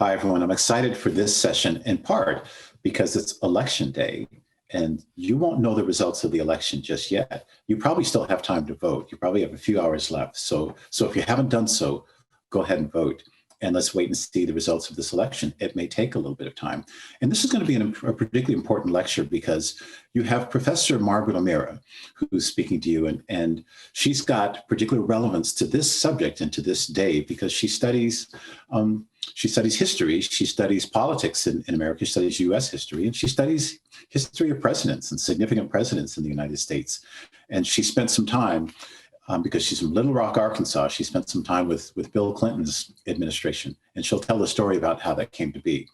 Hi, everyone. I'm excited for this session in part because it's election day and you won't know the results of the election just yet. You probably still have time to vote. You probably have a few hours left. So if you haven't done so, go ahead and vote. And let's wait and see the results of this election. It may take a little bit of time. And this is going to be a particularly important lecture because you have Professor Margaret O'Mara, who's speaking to you, and she's got particular relevance to this subject and to this day because she studies history, she studies politics in America, she studies US history, and she studies history of presidents and significant presidents in the United States. And she spent some time because she's from Little Rock, Arkansas. She spent some time with Bill Clinton's administration, and she'll tell the story about how that came to be.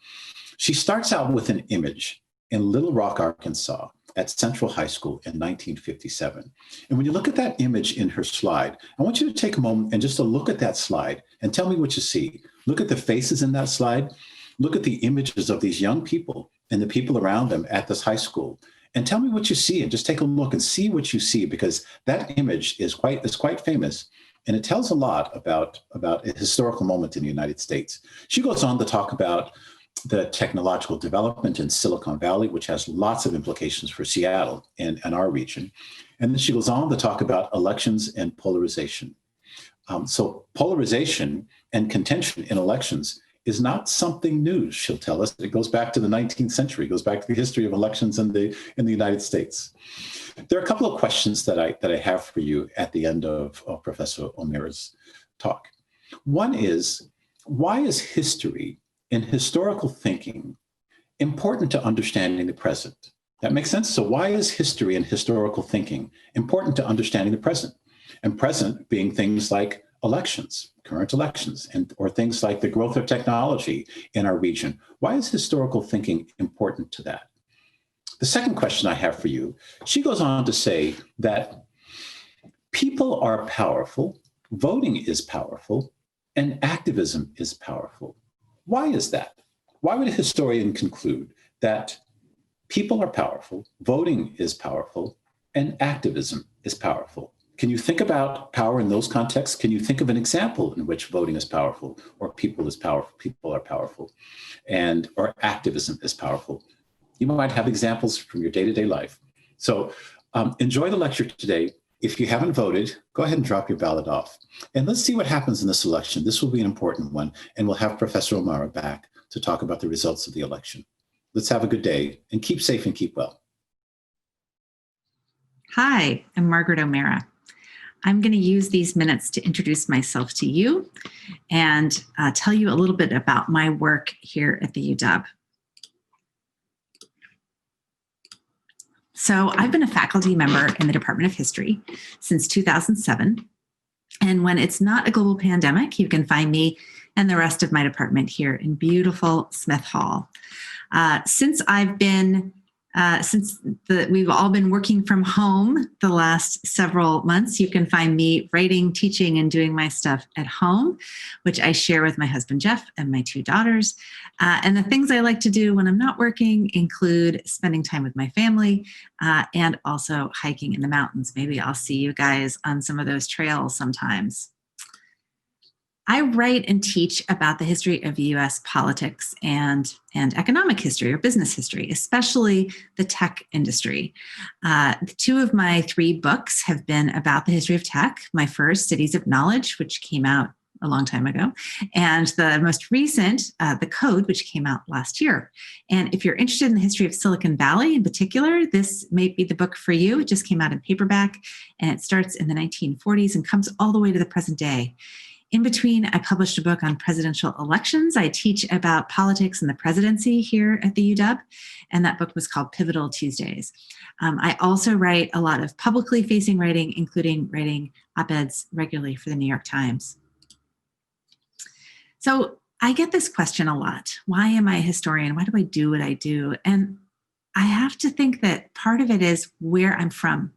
She starts out with an image in Little Rock, Arkansas at Central High School in 1957. And when you look at that image in her slide, I want you to take a moment and just to look at that slide and tell me what you see. Look at the faces in that slide. Look at the images of these young people and the people around them at this high school. And tell me what you see, and just take a look and see what you see, because that image is quite famous, and it tells a lot about a historical moment in the United States. She goes on to talk about the technological development in Silicon Valley, which has lots of implications for Seattle and our region. And then she goes on to talk about elections and polarization. So polarization and contention in elections is not something new, she'll tell us. It goes back to the 19th century, it goes back to the history of elections in the United States. There are a couple of questions that I have for you at the end of Professor O'Mara's talk. One is, why is history and historical thinking important to understanding the present? That makes sense? So why is history and historical thinking important to understanding the present? And present being things like elections, current elections, or things like the growth of technology in our region. Why is historical thinking important to that? The second question I have for you, she goes on to say that people are powerful, voting is powerful, and activism is powerful. Why is that? Why would a historian conclude that people are powerful, voting is powerful, and activism is powerful? Can you think about power in those contexts? Can you think of an example in which voting is powerful, or people are powerful, or activism is powerful? You might have examples from your day-to-day life. So enjoy the lecture today. If you haven't voted, go ahead and drop your ballot off. And let's see what happens in this election. This will be an important one, and we'll have Professor O'Mara back to talk about the results of the election. Let's have a good day, and keep safe and keep well. Hi, I'm Margaret O'Mara. I'm going to use these minutes to introduce myself to you and tell you a little bit about my work here at the UW. So I've been a faculty member in the Department of History since 2007. And when it's not a global pandemic, you can find me and the rest of my department here in beautiful Smith Hall. We've all been working from home the last several months, you can find me writing, teaching, and doing my stuff at home, which I share with my husband, Jeff, and my two daughters. And the things I like to do when I'm not working include spending time with my family and also hiking in the mountains. Maybe I'll see you guys on some of those trails sometimes. I write and teach about the history of US politics and economic history or business history, especially the tech industry. Two of my three books have been about the history of tech. My first, Cities of Knowledge, which came out a long time ago, and the most recent, The Code, which came out last year. And if you're interested in the history of Silicon Valley in particular, this may be the book for you. It just came out in paperback, and it starts in the 1940s and comes all the way to the present day. In between, I published a book on presidential elections. I teach about politics and the presidency here at the UW, and that book was called Pivotal Tuesdays. I also write a lot of publicly facing writing, including writing op-eds regularly for the New York Times. So I get this question a lot. Why am I a historian? Why do I do what I do? And I have to think that part of it is where I'm from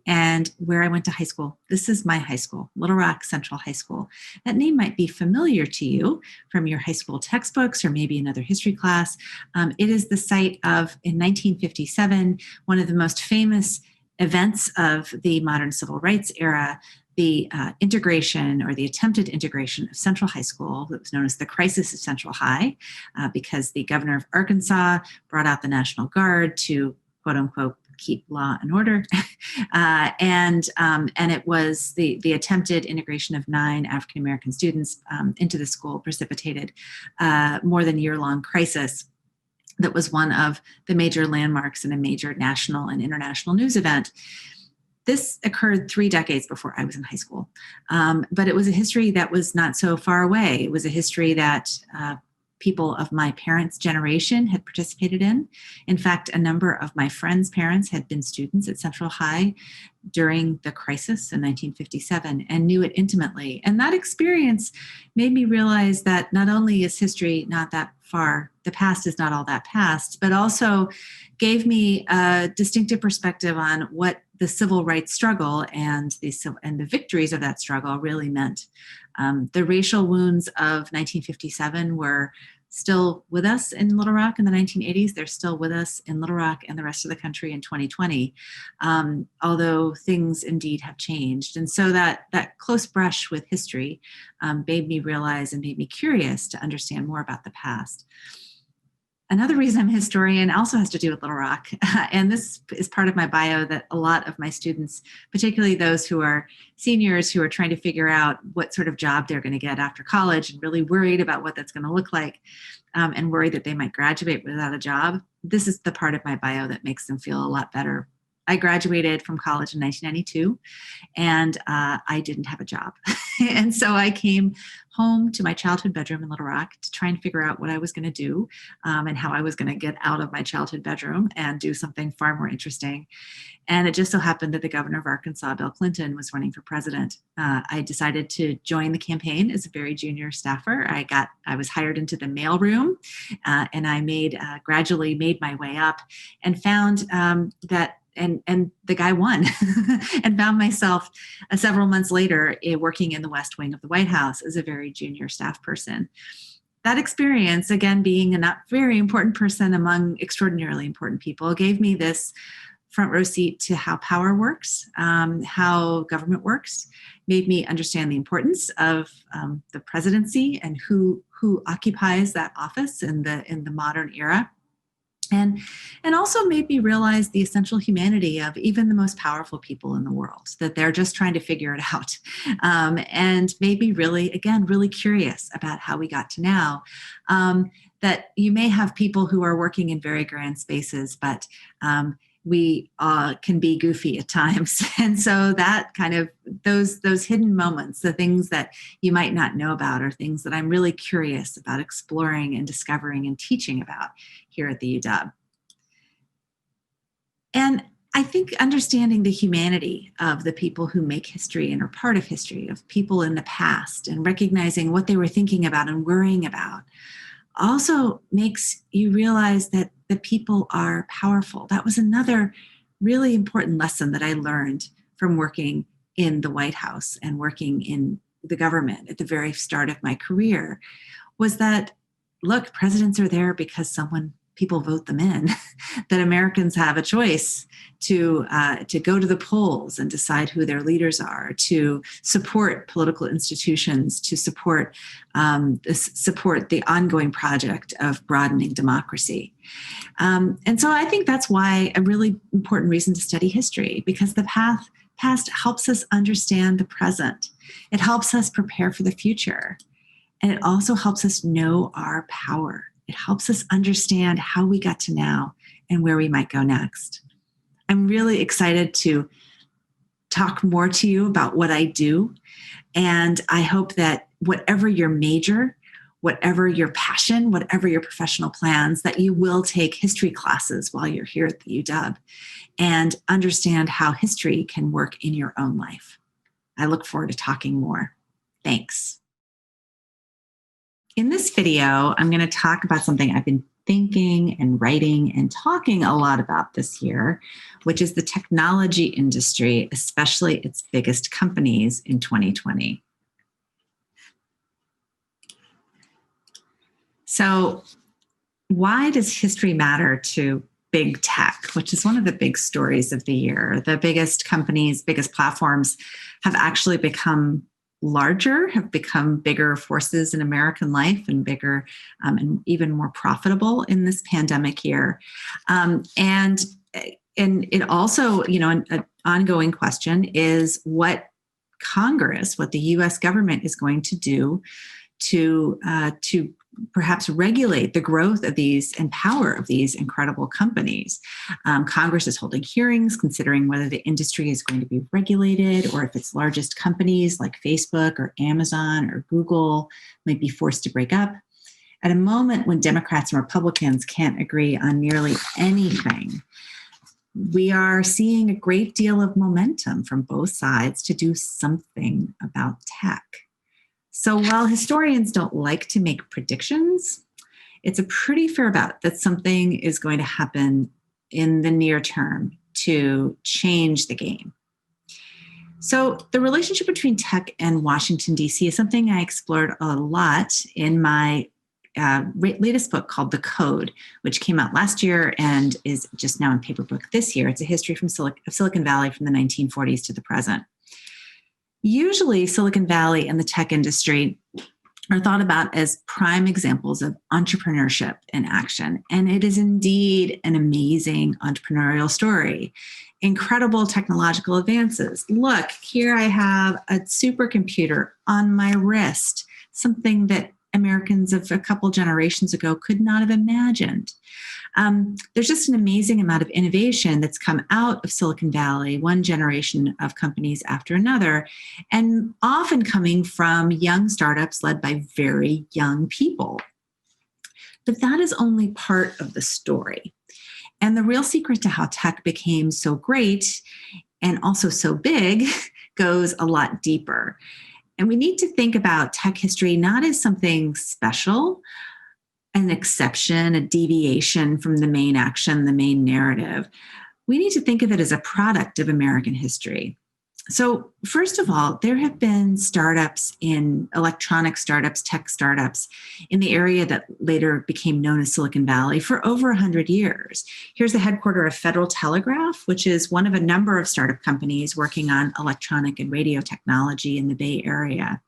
and where I went to high school. This is my high school, Little Rock Central High School. That name might be familiar to you from your high school textbooks or maybe another history class. It is the site of, in 1957, one of the most famous events of the modern civil rights era, the integration or the attempted integration of Central High School, that was known as the crisis of Central High, because the governor of Arkansas brought out the National Guard to, quote unquote, keep law and order. And it was the attempted integration of 9 African-American students into the school precipitated more than year-long crisis that was one of the major landmarks in a major national and international news event. This occurred 3 decades before I was in high school, but it was a history that was not so far away. It was a history that people of my parents' generation had participated in. In fact, a number of my friends' parents had been students at Central High during the crisis in 1957 and knew it intimately. And that experience made me realize that not only is history not that far, the past is not all that past, but also gave me a distinctive perspective on what the civil rights struggle and the victories of that struggle really meant. The racial wounds of 1957 were still with us in Little Rock in the 1980s. They're still with us in Little Rock and the rest of the country in 2020, although things indeed have changed. And so that close brush with history made me realize and made me curious to understand more about the past. Another reason I'm a historian also has to do with Little Rock. And this is part of my bio that a lot of my students, particularly those who are seniors who are trying to figure out what sort of job they're going to get after college and really worried about what that's going to look like and worried that they might graduate without a job. This is the part of my bio that makes them feel a lot better. I graduated from college in 1992 and I didn't have a job. And so I came home to my childhood bedroom in Little Rock to try and figure out what I was going to do and how I was going to get out of my childhood bedroom and do something far more interesting. And it just so happened that the governor of Arkansas, Bill Clinton, was running for president. I decided to join the campaign as a very junior staffer. I was hired into the mailroom and I gradually made my way up and found that and the guy won and found myself several months later working in the West Wing of the White House as a very junior staff person. That experience, again, being a not very important person among extraordinarily important people, gave me this front row seat to how power works, how government works, made me understand the importance of the presidency and who occupies that office in the modern era. And also made me realize the essential humanity of even the most powerful people in the world, that they're just trying to figure it out. And made me really curious about how we got to now. That you may have people who are working in very grand spaces, but we can be goofy at times. And so that kind of those hidden moments, the things that you might not know about, are things that I'm really curious about exploring and discovering and teaching about here at the UW. And I think understanding the humanity of the people who make history and are part of history, of people in the past, and recognizing what they were thinking about and worrying about, also makes you realize that the people are powerful. That was another really important lesson that I learned from working in the White House and working in the government at the very start of my career, was that, look, presidents are there because people vote them in, that Americans have a choice to go to the polls and decide who their leaders are, to support political institutions, to support the ongoing project of broadening democracy. And so I think that's why a really important reason to study history, because the past helps us understand the present. It helps us prepare for the future. And it also helps us know our power. It helps us understand how we got to now and where we might go next. I'm really excited to talk more to you about what I do. And I hope that whatever your major, whatever your passion, whatever your professional plans, that you will take history classes while you're here at the UW and understand how history can work in your own life. I look forward to talking more. Thanks. In this video, I'm going to talk about something I've been thinking and writing and talking a lot about this year, which is the technology industry, especially its biggest companies in 2020. So why does history matter to big tech, which is one of the big stories of the year. The biggest companies, biggest platforms have actually become larger, have become bigger forces in American life and bigger and even more profitable in this pandemic year. And it also, an ongoing question is what Congress, what the U.S. government is going to do to perhaps regulate the growth of these and power of these incredible companies. Congress is holding hearings considering whether the industry is going to be regulated or if its largest companies like Facebook or Amazon or Google might be forced to break up. At a moment when Democrats and Republicans can't agree on nearly anything, we are seeing a great deal of momentum from both sides to do something about tech. So while historians don't like to make predictions, it's a pretty fair bet that something is going to happen in the near term to change the game. So the relationship between tech and Washington, D.C. is something I explored a lot in my latest book called The Code, which came out last year and is just now in paper book this year. It's a history of Silicon Valley from the 1940s to the present. Usually, Silicon Valley and the tech industry are thought about as prime examples of entrepreneurship in action. And it is indeed an amazing entrepreneurial story. Incredible technological advances. Look, here I have a supercomputer on my wrist, something that Americans of a couple generations ago could not have imagined. There's just an amazing amount of innovation that's come out of Silicon Valley, one generation of companies after another, and often coming from young startups led by very young people. But that is only part of the story. And the real secret to how tech became so great and also so big goes a lot deeper. And we need to think about tech history not as something special, an exception, a deviation from the main action, the main narrative. We need to think of it as a product of American history. So first of all, there have been startups in electronic startups, tech startups in the area that later became known as Silicon Valley for over 100 years. Here's the headquarters of Federal Telegraph, which is one of a number of startup companies working on electronic and radio technology in the Bay Area.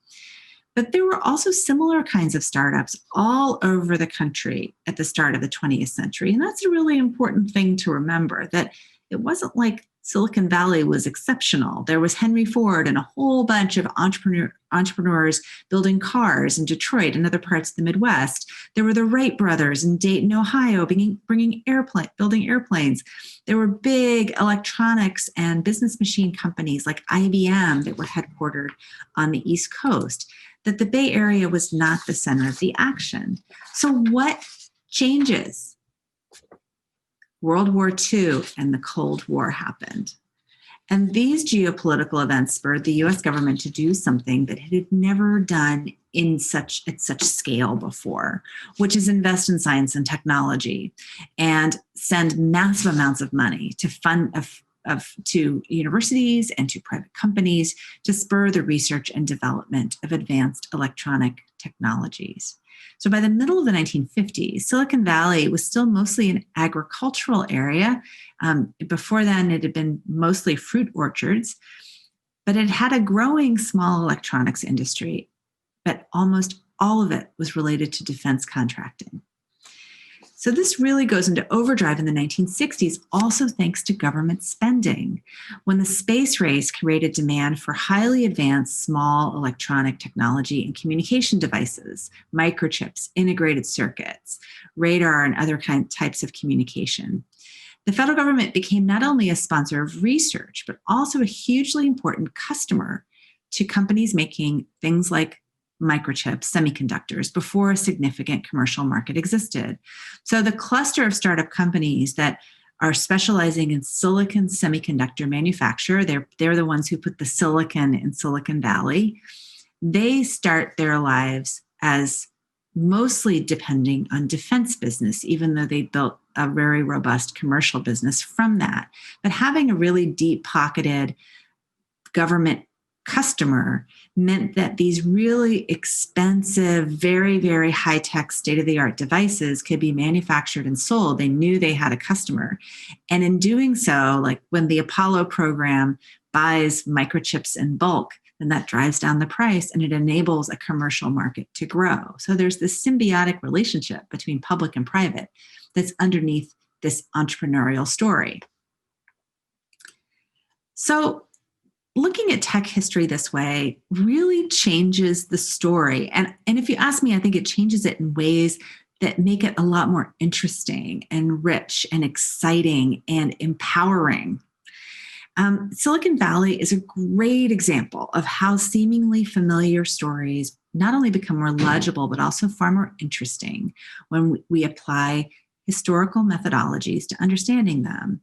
But there were also similar kinds of startups all over the country at the start of the 20th century. And that's a really important thing to remember, that it wasn't like Silicon Valley was exceptional. There was Henry Ford and a whole bunch of entrepreneurs building cars in Detroit and other parts of the Midwest. There were the Wright brothers in Dayton, Ohio, building airplanes. There were big electronics and business machine companies like IBM that were headquartered on the East Coast. That the Bay Area was not the center of the action. So what changes? World War II and the Cold War happened. And these geopolitical events spurred the US government to do something that it had never done at such scale before, which is invest in science and technology and send massive amounts of money to fund to universities and to private companies to spur the research and development of advanced electronic technologies. So by the middle of the 1950s, Silicon Valley was still mostly an agricultural area. Before then, it had been mostly fruit orchards, but it had a growing small electronics industry, but almost all of it was related to defense contracting. So this really goes into overdrive in the 1960s, also thanks to government spending, when the space race created demand for highly advanced small electronic technology and communication devices, microchips, integrated circuits, radar, and other types of communication. The federal government became not only a sponsor of research, but also a hugely important customer to companies making things like microchips, semiconductors, before a significant commercial market existed. So the cluster of startup companies that are specializing in silicon semiconductor manufacture, they're the ones who put the silicon in Silicon Valley. They start their lives as mostly depending on defense business, even though they built a very robust commercial business from that. But having a really deep-pocketed government customer meant that these really expensive, very, very high-tech, state-of-the-art devices could be manufactured and sold. They knew they had a customer. And in doing so, like when the Apollo program buys microchips in bulk, then that drives down the price and it enables a commercial market to grow. So there's this symbiotic relationship between public and private that's underneath this entrepreneurial story. So looking at tech history this way really changes the story. And if you ask me, I think it changes it in ways that make it a lot more interesting and rich and exciting and empowering. Silicon Valley is a great example of how seemingly familiar stories not only become more legible, but also far more interesting when we apply historical methodologies to understanding them.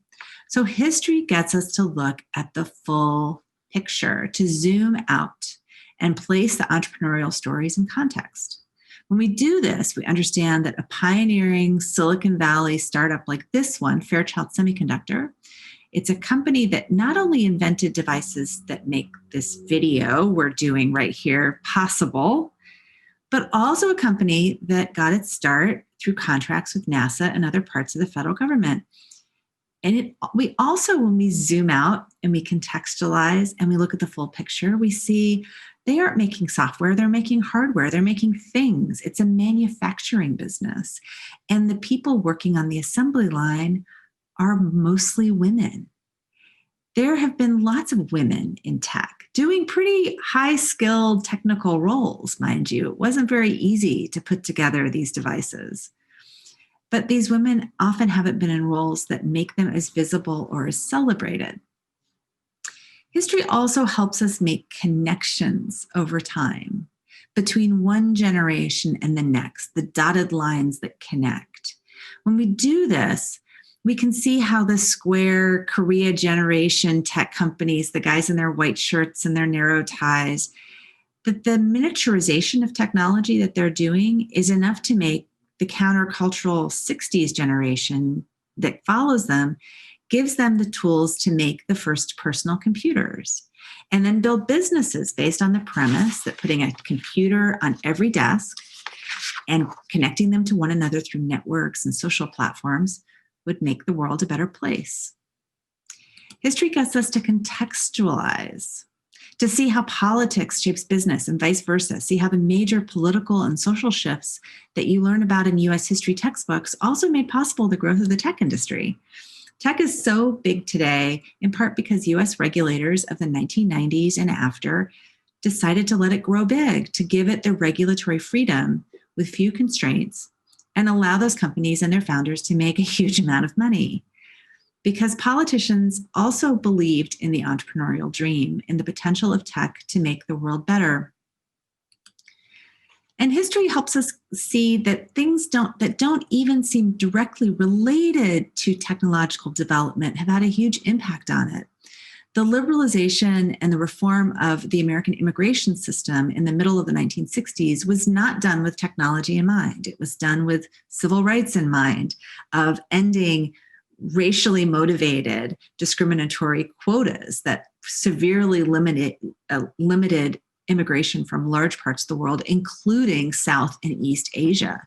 So history gets us to look at the full picture, to zoom out and place the entrepreneurial stories in context. When we do this, we understand that a pioneering Silicon Valley startup like this one, Fairchild Semiconductor, it's a company that not only invented devices that make this video we're doing right here possible, but also a company that got its start through contracts with NASA and other parts of the federal government. And we also, when we zoom out and we contextualize and we look at the full picture, we see they aren't making software, they're making hardware, they're making things. It's a manufacturing business. And the people working on the assembly line are mostly women. There have been lots of women in tech doing pretty high-skilled technical roles, mind you. It wasn't very easy to put together these devices. But these women often haven't been in roles that make them as visible or as celebrated. History also helps us make connections over time between one generation and the next, the dotted lines that connect. When we do this, we can see how the square Korea generation tech companies, the guys in their white shirts and their narrow ties, that the miniaturization of technology that they're doing is enough to make the countercultural 60s generation that follows them, gives them the tools to make the first personal computers and then build businesses based on the premise that putting a computer on every desk and connecting them to one another through networks and social platforms would make the world a better place. History gets us to contextualize, to see how politics shapes business and vice versa, see how the major political and social shifts that you learn about in US history textbooks also made possible the growth of the tech industry. Tech is so big today, in part because US regulators of the 1990s and after decided to let it grow big, to give it the regulatory freedom with few constraints and allow those companies and their founders to make a huge amount of money. Because politicians also believed in the entrepreneurial dream, in the potential of tech to make the world better. And history helps us see that things that don't even seem directly related to technological development have had a huge impact on it. The liberalization and the reform of the American immigration system in the middle of the 1960s was not done with technology in mind. It was done with civil rights in mind, of ending racially motivated discriminatory quotas that severely limited immigration from large parts of the world, including South and East Asia.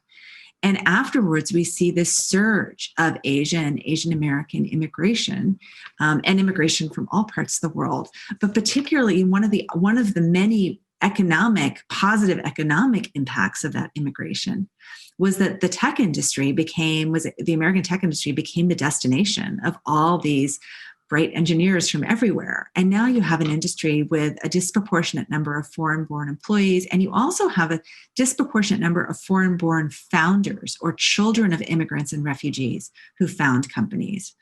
And afterwards, we see this surge of Asian and Asian American immigration and immigration from all parts of the world. But particularly one of the many positive economic impacts of that immigration was that the American tech industry became the destination of all these bright engineers from everywhere. And now you have an industry with a disproportionate number of foreign-born employees, and you also have a disproportionate number of foreign-born founders or children of immigrants and refugees who found companies.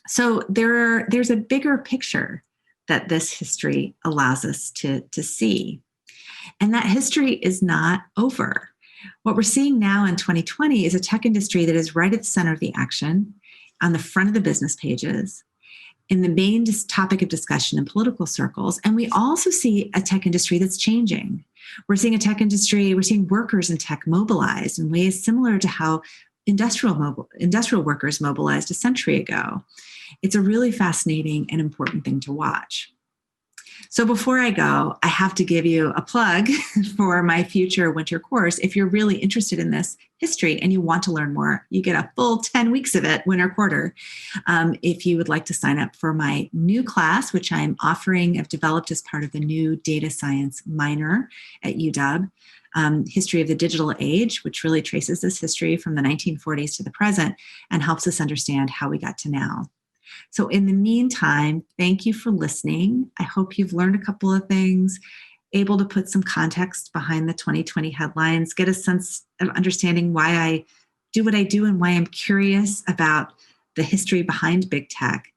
So there's a bigger picture that this history allows us to see. And that history is not over. What we're seeing now in 2020 is a tech industry that is right at the center of the action, on the front of the business pages, in the main topic of discussion in political circles. And we also see a tech industry that's changing. We're seeing workers in tech mobilized in ways similar to how industrial workers mobilized a century ago. It's a really fascinating and important thing to watch. So before I go, I have to give you a plug for my future winter course. If you're really interested in this history and you want to learn more, you get a full 10 weeks of it, winter quarter. If you would like to sign up for my new class, which I'm offering, I've developed as part of the new data science minor at UW, History of the Digital Age, which really traces this history from the 1940s to the present and helps us understand how we got to now. So in the meantime, thank you for listening. I hope you've learned a couple of things, able to put some context behind the 2020 headlines, get a sense of understanding why I do what I do and why I'm curious about the history behind big tech.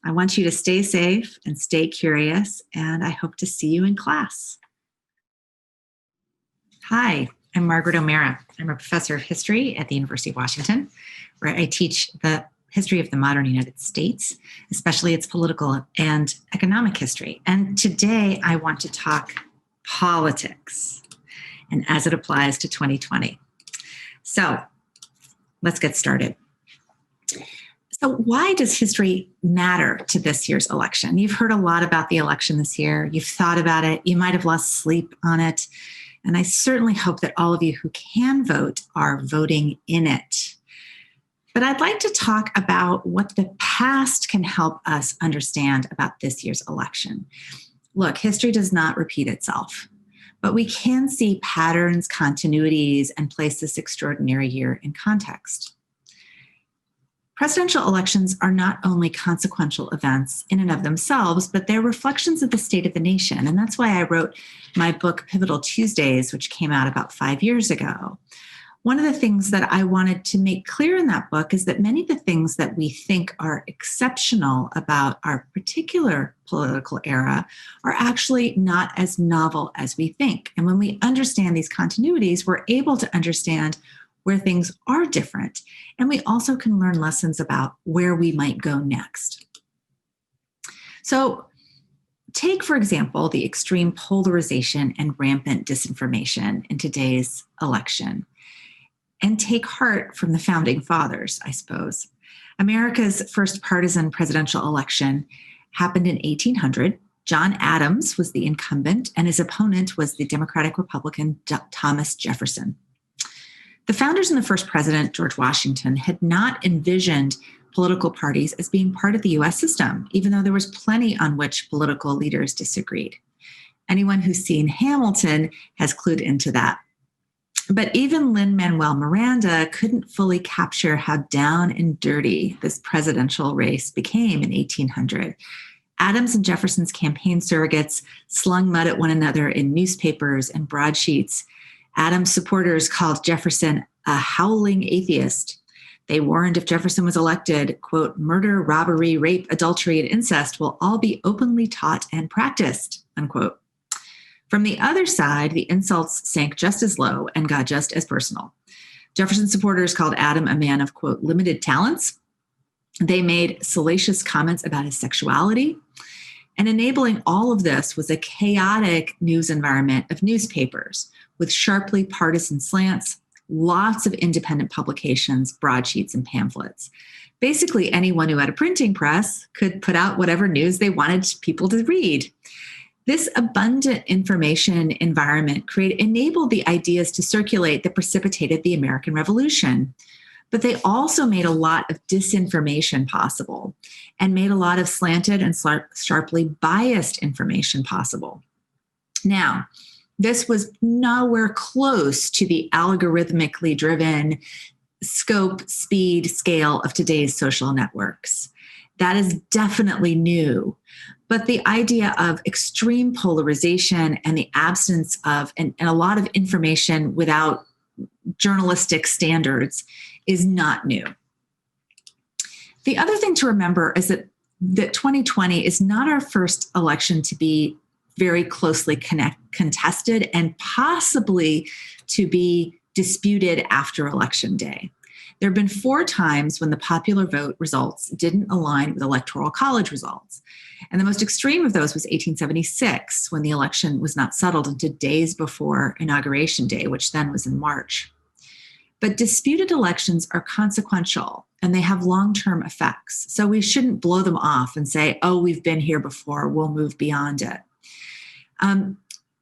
I want you to stay safe and stay curious, and I hope to see you in class. Hi, I'm Margaret O'Mara. I'm a professor of history at the University of Washington, where I teach the history of the modern United States, especially its political and economic history. And today I want to talk politics and as it applies to 2020. So let's get started. So why does history matter to this year's election? You've heard a lot about the election this year. You've thought about it. You might have lost sleep on it. And I certainly hope that all of you who can vote are voting in it. But I'd like to talk about what the past can help us understand about this year's election. Look, history does not repeat itself, but we can see patterns, continuities, and place this extraordinary year in context. Presidential elections are not only consequential events in and of themselves, but they're reflections of the state of the nation. And that's why I wrote my book, Pivotal Tuesdays, which came out about 5 years ago. One of the things that I wanted to make clear in that book is that many of the things that we think are exceptional about our particular political era are actually not as novel as we think. And when we understand these continuities, we're able to understand where things are different. And we also can learn lessons about where we might go next. So take, for example, the extreme polarization and rampant disinformation in today's election. And take heart from the founding fathers, I suppose. America's first partisan presidential election happened in 1800. John Adams was the incumbent, and his opponent was the Democratic Republican Thomas Jefferson. The founders and the first president, George Washington, had not envisioned political parties as being part of the US system, even though there was plenty on which political leaders disagreed. Anyone who's seen Hamilton has clued into that. But even Lin-Manuel Miranda couldn't fully capture how down and dirty this presidential race became in 1800. Adams and Jefferson's campaign surrogates slung mud at one another in newspapers and broadsheets. Adams' supporters called Jefferson a howling atheist. They warned if Jefferson was elected, quote, murder, robbery, rape, adultery, and incest will all be openly taught and practiced, unquote. From the other side, the insults sank just as low and got just as personal. Jefferson supporters called Adam a man of, quote, limited talents. They made salacious comments about his sexuality. And enabling all of this was a chaotic news environment of newspapers with sharply partisan slants, lots of independent publications, broadsheets, and pamphlets. Basically, anyone who had a printing press could put out whatever news they wanted people to read. This abundant information environment enabled the ideas to circulate that precipitated the American Revolution. But they also made a lot of disinformation possible and made a lot of slanted and sharply biased information possible. Now, this was nowhere close to the algorithmically driven scope, speed, scale of today's social networks. That is definitely new. But the idea of extreme polarization and the absence of and a lot of information without journalistic standards is not new. The other thing to remember is that 2020 is not our first election to be very closely contested and possibly to be disputed after Election Day. There have been 4 times when the popular vote results didn't align with Electoral College results. And the most extreme of those was 1876, when the election was not settled until days before Inauguration Day, which then was in March. But disputed elections are consequential and they have long-term effects. So we shouldn't blow them off and say, oh, we've been here before, we'll move beyond it. Um,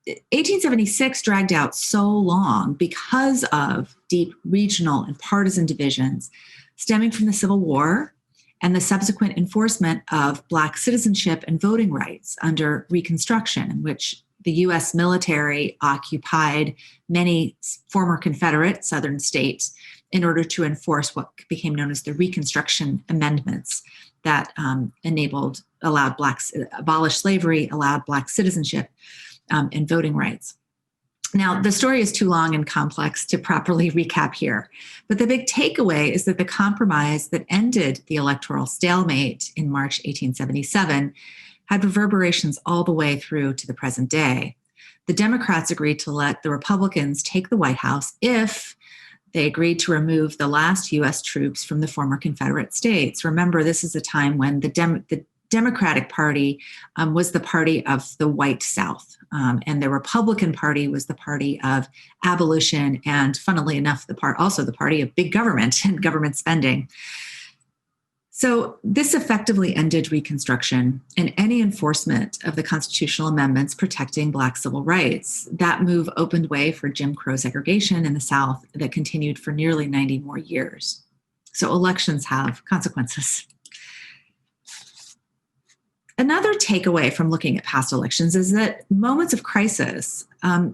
1876 dragged out so long because of deep regional and partisan divisions stemming from the Civil War and the subsequent enforcement of Black citizenship and voting rights under Reconstruction, in which the U.S. military occupied many former Confederate Southern states in order to enforce what became known as the Reconstruction Amendments that allowed Blacks, abolished slavery, allowed Black citizenship and voting rights. Now, the story is too long and complex to properly recap here, but the big takeaway is that the compromise that ended the electoral stalemate in March 1877 had reverberations all the way through to the present day. The Democrats agreed to let the Republicans take the White House if they agreed to remove the last U.S. troops from the former Confederate states. Remember, this is a time when the Democratic Party was the party of the white South, and the Republican Party was the party of abolition, and funnily enough, also the party of big government and government spending. So this effectively ended Reconstruction and any enforcement of the constitutional amendments protecting Black civil rights. That move opened way for Jim Crow segregation in the South that continued for nearly 90 more years. So elections have consequences. Another takeaway from looking at past elections is that moments of crisis,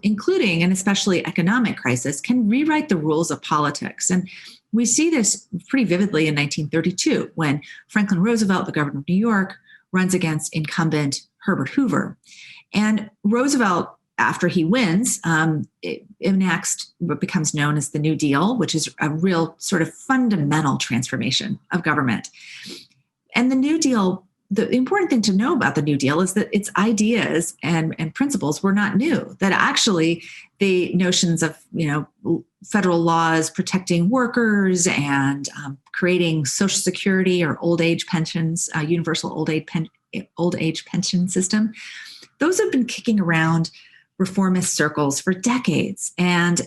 including and especially economic crisis, can rewrite the rules of politics. And we see this pretty vividly in 1932 when Franklin Roosevelt, the governor of New York, runs against incumbent Herbert Hoover. And Roosevelt, after he wins, enacts what becomes known as the New Deal, which is a real sort of fundamental transformation of government. And the New Deal, the important thing to know about the New Deal is that its ideas and principles were not new, that actually the notions of, federal laws protecting workers and creating Social Security or old age pensions, universal old age pension system, those have been kicking around reformist circles for decades and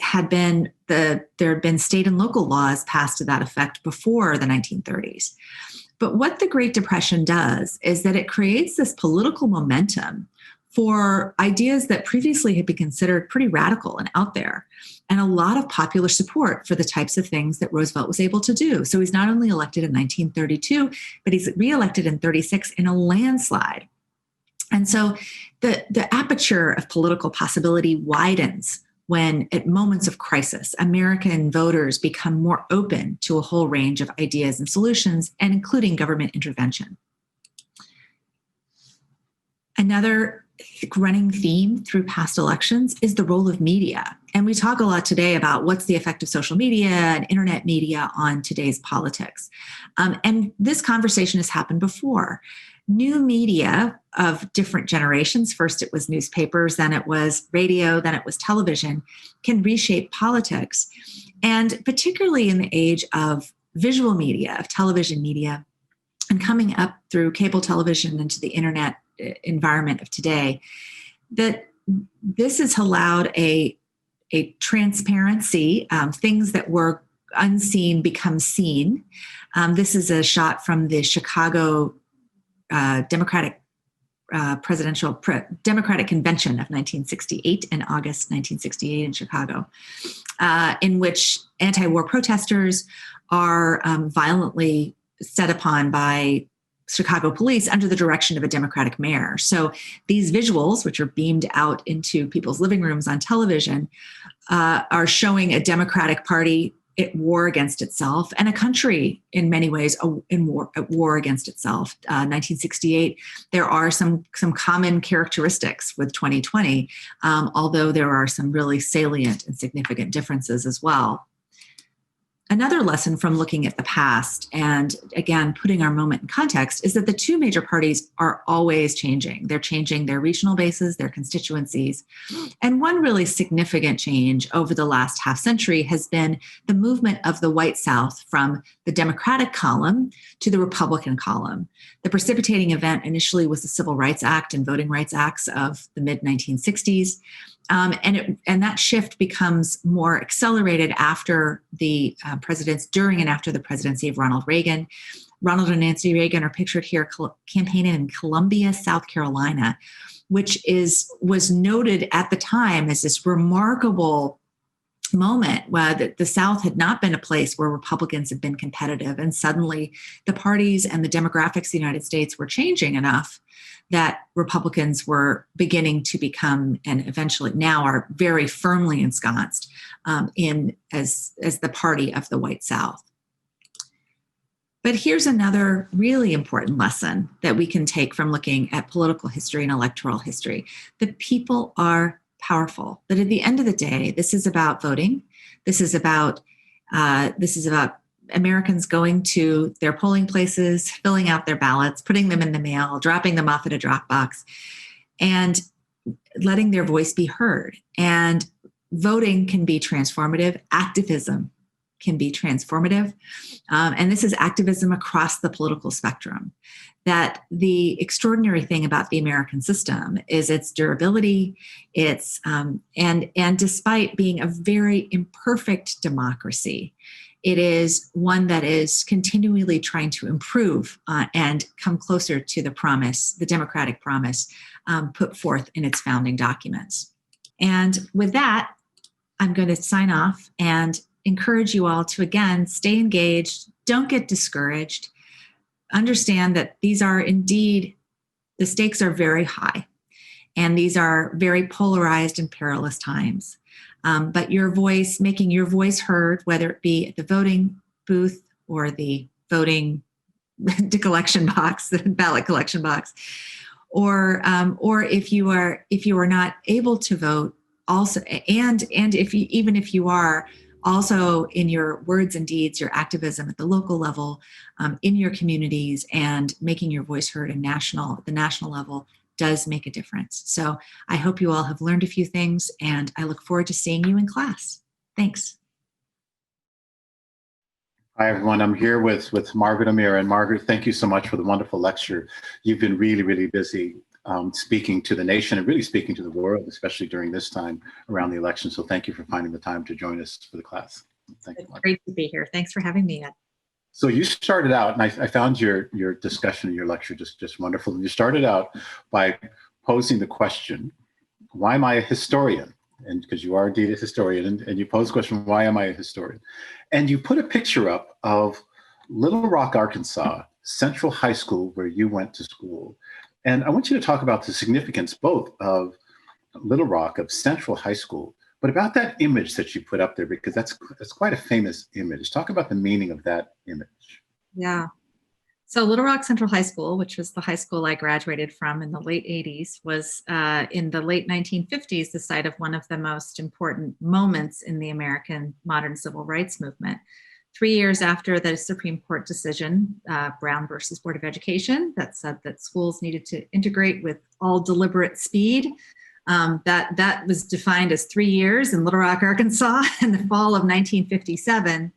there had been state and local laws passed to that effect before the 1930s. But what the Great Depression does is that it creates this political momentum for ideas that previously had been considered pretty radical and out there, and a lot of popular support for the types of things that Roosevelt was able to do. So he's not only elected in 1932, but he's reelected in 36 in a landslide. And so the aperture of political possibility widens when at moments of crisis, American voters become more open to a whole range of ideas and solutions, and including government intervention. Another running theme through past elections is the role of media. And we talk a lot today about what's the effect of social media and internet media on today's politics. And this conversation has happened before. New media of different generations, first it was newspapers, then it was radio, then it was television, can reshape politics. And particularly in the age of visual media, of television media, and coming up through cable television into the internet environment of today, that this has allowed a transparency, things that were unseen become seen. This is a shot from the Chicago Democratic Democratic Convention of 1968, in August 1968 in Chicago, in which anti-war protesters are violently set upon by Chicago police under the direction of a Democratic mayor. So these visuals, which are beamed out into people's living rooms on television, are showing a Democratic Party at war against itself, and a country in many ways at war against itself. 1968, there are some common characteristics with 2020, although there are some really salient and significant differences as well. Another lesson from looking at the past, and again, putting our moment in context, is that the two major parties are always changing. They're changing their regional bases, their constituencies. And one really significant change over the last half century has been the movement of the white South from the Democratic column to the Republican column. The precipitating event initially was the Civil Rights Act and Voting Rights Acts of the mid-1960s. And that shift becomes more accelerated after the during and after the presidency of Ronald Reagan, Ronald and Nancy Reagan are pictured here campaigning in Columbia, South Carolina, which was noted at the time as this remarkable moment where the South had not been a place where Republicans had been competitive. And suddenly the parties and the demographics of the United States were changing enough that Republicans were beginning to become, and eventually now are very firmly ensconced as the party of the white South. But here's another really important lesson that we can take from looking at political history and electoral history. The people are powerful. That at the end of the day, this is about voting. This is about Americans going to their polling places, filling out their ballots, putting them in the mail, dropping them off at a drop box, and letting their voice be heard. And voting can be transformative. Activism can be transformative. And this is activism across the political spectrum. That the extraordinary thing about the American system is its durability, and despite being a very imperfect democracy, it is one that is continually trying to improve and come closer to the promise, the democratic promise put forth in its founding documents. And with that, I'm going to sign off and encourage you all to, again, stay engaged, don't get discouraged. Understand that these are indeed, the stakes are very high, and these are very polarized and perilous times. But making your voice heard, whether it be at the voting booth or the voting collection box, the ballot collection box, or if you are not able to vote, also, and even if you are, also in your words and deeds, your activism at the local level, in your communities, and making your voice heard at the national level does make a difference. So I hope you all have learned a few things, and I look forward to seeing you in class. Thanks. Hi, everyone. I'm here with Margaret O'Mara. And Margaret, thank you so much for the wonderful lecture. You've been really, really busy speaking to the nation and really speaking to the world, especially during this time around the election. So thank you for finding the time to join us for the class. Thank you, Margaret. Great to be here. Thanks for having me, Ed. So you started out, and I found your discussion and your lecture just wonderful. And you started out by posing the question, why am I a historian? And because you are indeed a historian, and you pose the question, why am I a historian? And you put a picture up of Little Rock, Arkansas, Central High School, where you went to school. And I want you to talk about the significance both of Little Rock, of Central High School, but about that image that you put up there, because that's quite a famous image. Talk about the meaning of that image. Yeah. So Little Rock Central High School, which was the high school I graduated from in the late 80s, was in the late 1950s the site of one of the most important moments in the American modern civil rights movement. 3 years after the Supreme Court decision, Brown versus Board of Education, that said that schools needed to integrate with all deliberate speed. That was defined as 3 years in Little Rock, Arkansas. In the fall of 1957,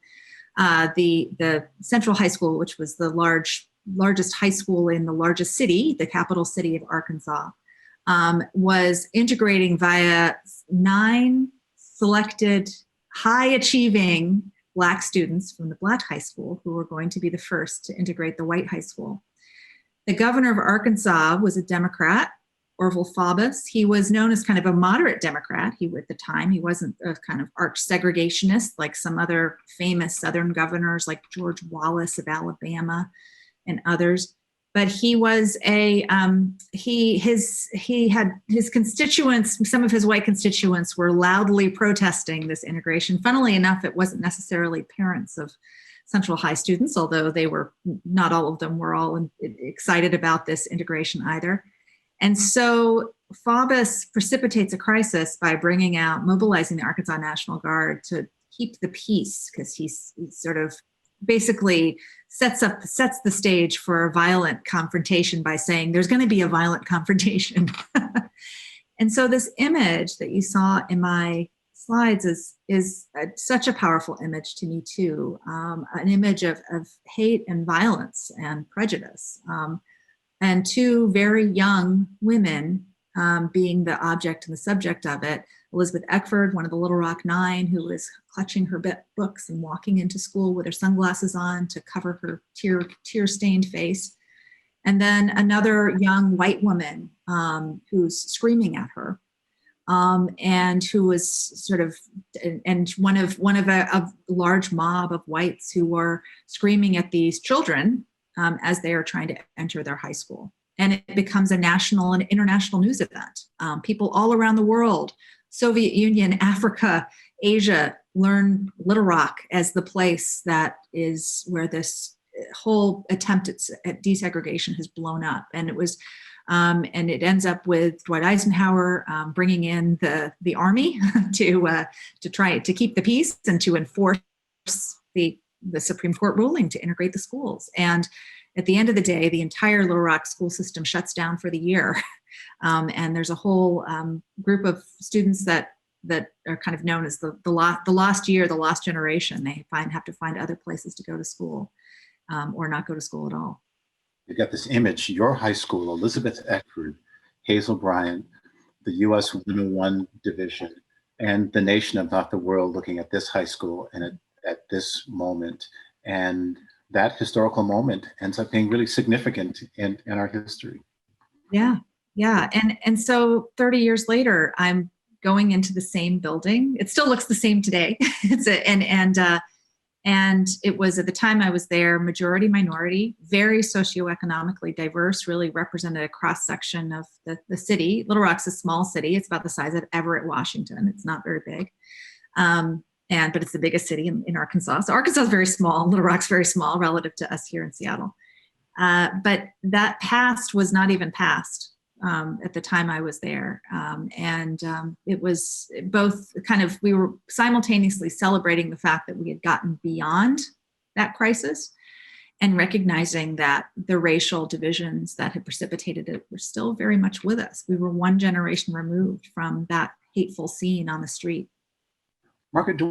the Central High School, which was the largest high school in the largest city, the capital city of Arkansas, was integrating via 9 selected high-achieving Black students from the Black high school who were going to be the first to integrate the white high school. The governor of Arkansas was a Democrat, Orville Faubus. He was known as kind of a moderate Democrat. At the time, he wasn't a kind of arch segregationist like some other famous Southern governors like George Wallace of Alabama and others. But he was he had his constituents, some of his white constituents were loudly protesting this integration. Funnily enough, it wasn't necessarily parents of Central High students, although not all of them were all excited about this integration either. And so Faubus precipitates a crisis by mobilizing the Arkansas National Guard to keep the peace, because he's sort of basically sets the stage for a violent confrontation by saying there's going to be a violent confrontation. And so this image that you saw in my slides is such a powerful image to me too, an image of hate and violence and prejudice, and 2 very young women being the object and the subject of it. Elizabeth Eckford, one of the Little Rock 9, who was clutching her books and walking into school with her sunglasses on to cover her tear-stained face. And then another young white woman who's screaming at her, and who was sort of, and one of a large mob of whites who were screaming at these children as they are trying to enter their high school. And it becomes a national and international news event. People all around the world, Soviet Union, Africa, Asia, learn Little Rock as the place that is where this whole attempt at desegregation has blown up. And it was, and it ends up with Dwight Eisenhower bringing in the army to try to keep the peace and to enforce the Supreme Court ruling to integrate the schools. And at the end of the day, the entire Little Rock school system shuts down for the year. And there's a whole group of students that are kind of known as the lost year, the lost generation. They have to find other places to go to school or not go to school at all. You've got this image, your high school, Elizabeth Eckford, Hazel Bryant, the US 101 division, and the nation, if not the world, looking at this high school and at this moment. And that historical moment ends up being really significant in our history. Yeah. And so 30 years later, I'm going into the same building. It still looks the same today. And it was, at the time I was there, majority minority, very socioeconomically diverse, really represented a cross-section of the city. Little Rock's a small city. It's about the size of Everett, Washington. It's not very big. But it's the biggest city in Arkansas. So Arkansas is very small. Little Rock's very small relative to us here in Seattle. But that past was not even past at the time I was there. It was both kind of, we were simultaneously celebrating the fact that we had gotten beyond that crisis and recognizing that the racial divisions that had precipitated it were still very much with us. We were one generation removed from that hateful scene on the street. Margaret, to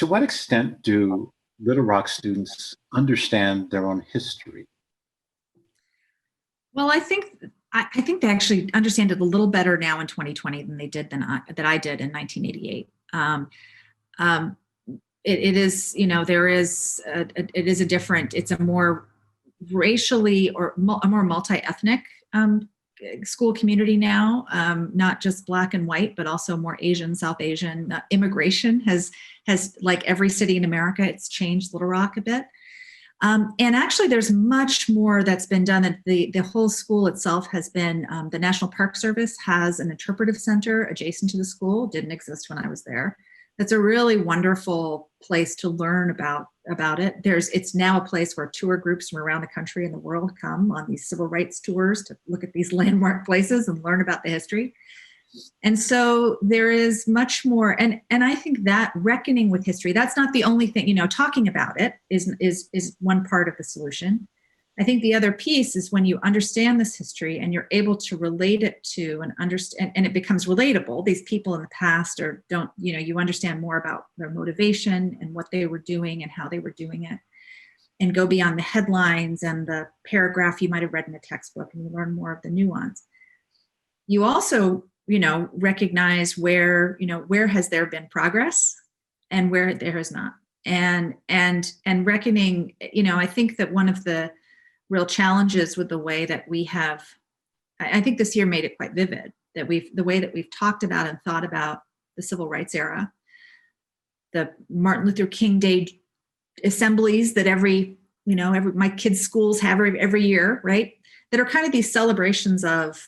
what extent do Little Rock students understand their own history? Well, I think they actually understand it a little better now in 2020 than they did that I did in 1988. It is, it's a more racially or a more multi-ethnic school community now, not just Black and white, but also more Asian, South Asian. Immigration has, like every city in America, it's changed Little Rock a bit. And actually, there's much more that's been done. The whole school itself has been, the National Park Service has an interpretive center adjacent to the school. Didn't exist when I was there. It's a really wonderful place to learn about it. It's now a place where tour groups from around the country and the world come on these civil rights tours to look at these landmark places and learn about the history. And so there is much more, and I think that reckoning with history, that's not the only thing, talking about it is one part of the solution. I think the other piece is when you understand this history and you're able to relate it to and understand, and it becomes relatable. These people in the past you understand more about their motivation and what they were doing and how they were doing it, and go beyond the headlines and the paragraph you might have read in a textbook, and you learn more of the nuance. You also recognize where has there been progress and where there has not. And reckoning, I think that one of the real challenges with the way that we have, I think this year made it quite vivid, that the way that we've talked about and thought about the civil rights era, the Martin Luther King Day assemblies that my kids' schools have every year, right? That are kind of these celebrations of,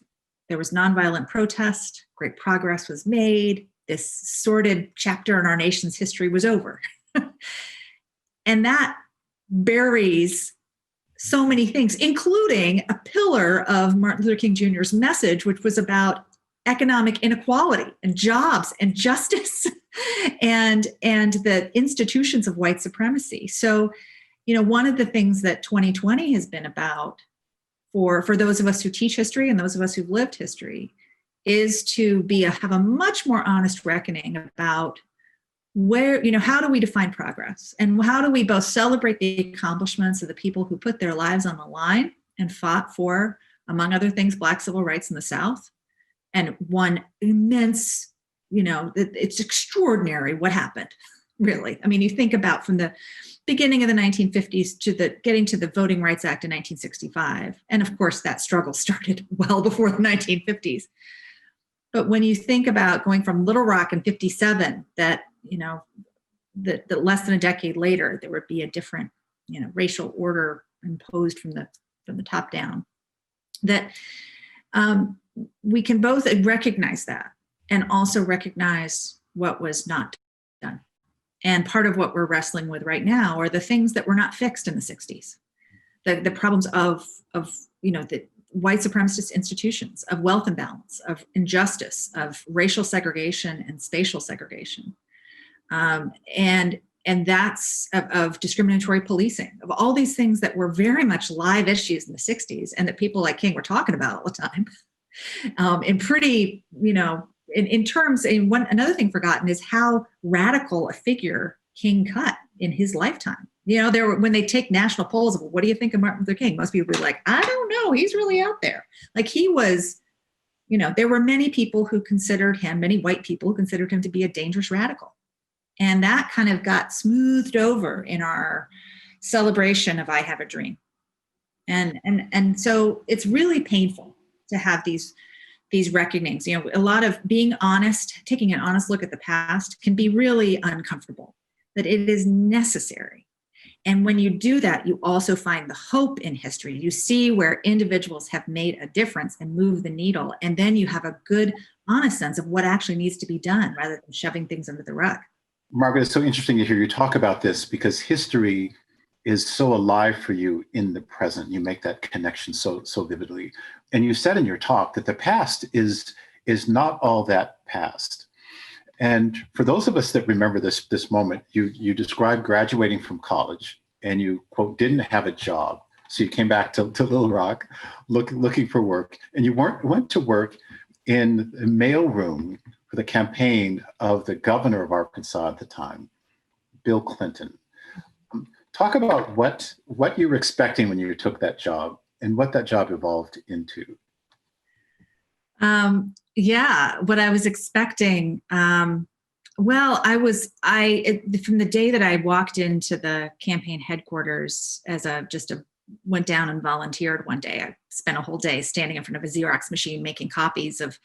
there was nonviolent protest, great progress was made, this sordid chapter in our nation's history was over. And that buries so many things, including a pillar of Martin Luther King Jr.'s message, which was about economic inequality and jobs and justice and the institutions of white supremacy. So, one of the things that 2020 has been about for those of us who teach history and those of us who've lived history is to have a much more honest reckoning about where, how do we define progress, and how do we both celebrate the accomplishments of the people who put their lives on the line and fought for, among other things, Black civil rights in the South, and won immense, it's extraordinary what happened really. I mean, you think about from the beginning of the 1950s to the getting to the Voting Rights Act in 1965. And of course, that struggle started well before the 1950s. But when you think about going from Little Rock in 57, that, that less than a decade later, there would be a different, racial order imposed from the top down, that we can both recognize that and also recognize what was not done. And part of what we're wrestling with right now are the things that were not fixed in the 60s, the problems of the white supremacist institutions, of wealth imbalance, of injustice, of racial segregation and spatial segregation, and that's of discriminatory policing, of all these things that were very much live issues in the 60s and that people like King were talking about all the time. And pretty, in terms, and another thing forgotten is how radical a figure King cut in his lifetime. When they take national polls of, what do you think of Martin Luther King? Most people be like, I don't know, he's really out there. Like he was, there were many people who considered him, many white people who considered him to be a dangerous radical. And that kind of got smoothed over in our celebration of I Have a Dream. And so it's really painful to have these reckonings. A lot of being honest, taking an honest look at the past can be really uncomfortable, but it is necessary. And when you do that, you also find the hope in history. You see where individuals have made a difference and moved the needle. And then you have a good, honest sense of what actually needs to be done rather than shoving things under the rug. Margaret, it's so interesting to hear you talk about this because history is so alive for you in the present. You make that connection so vividly. And you said in your talk that the past is not all that past. And for those of us that remember this moment, you described graduating from college and you, quote, didn't have a job. So you came back to Little Rock looking for work, and you went to work in the mailroom for the campaign of the governor of Arkansas at the time, Bill Clinton. Talk about what you were expecting when you took that job and what that job evolved into. What I was expecting. From the day that I walked into the campaign headquarters went down and volunteered one day. I spent a whole day standing in front of a Xerox machine making copies of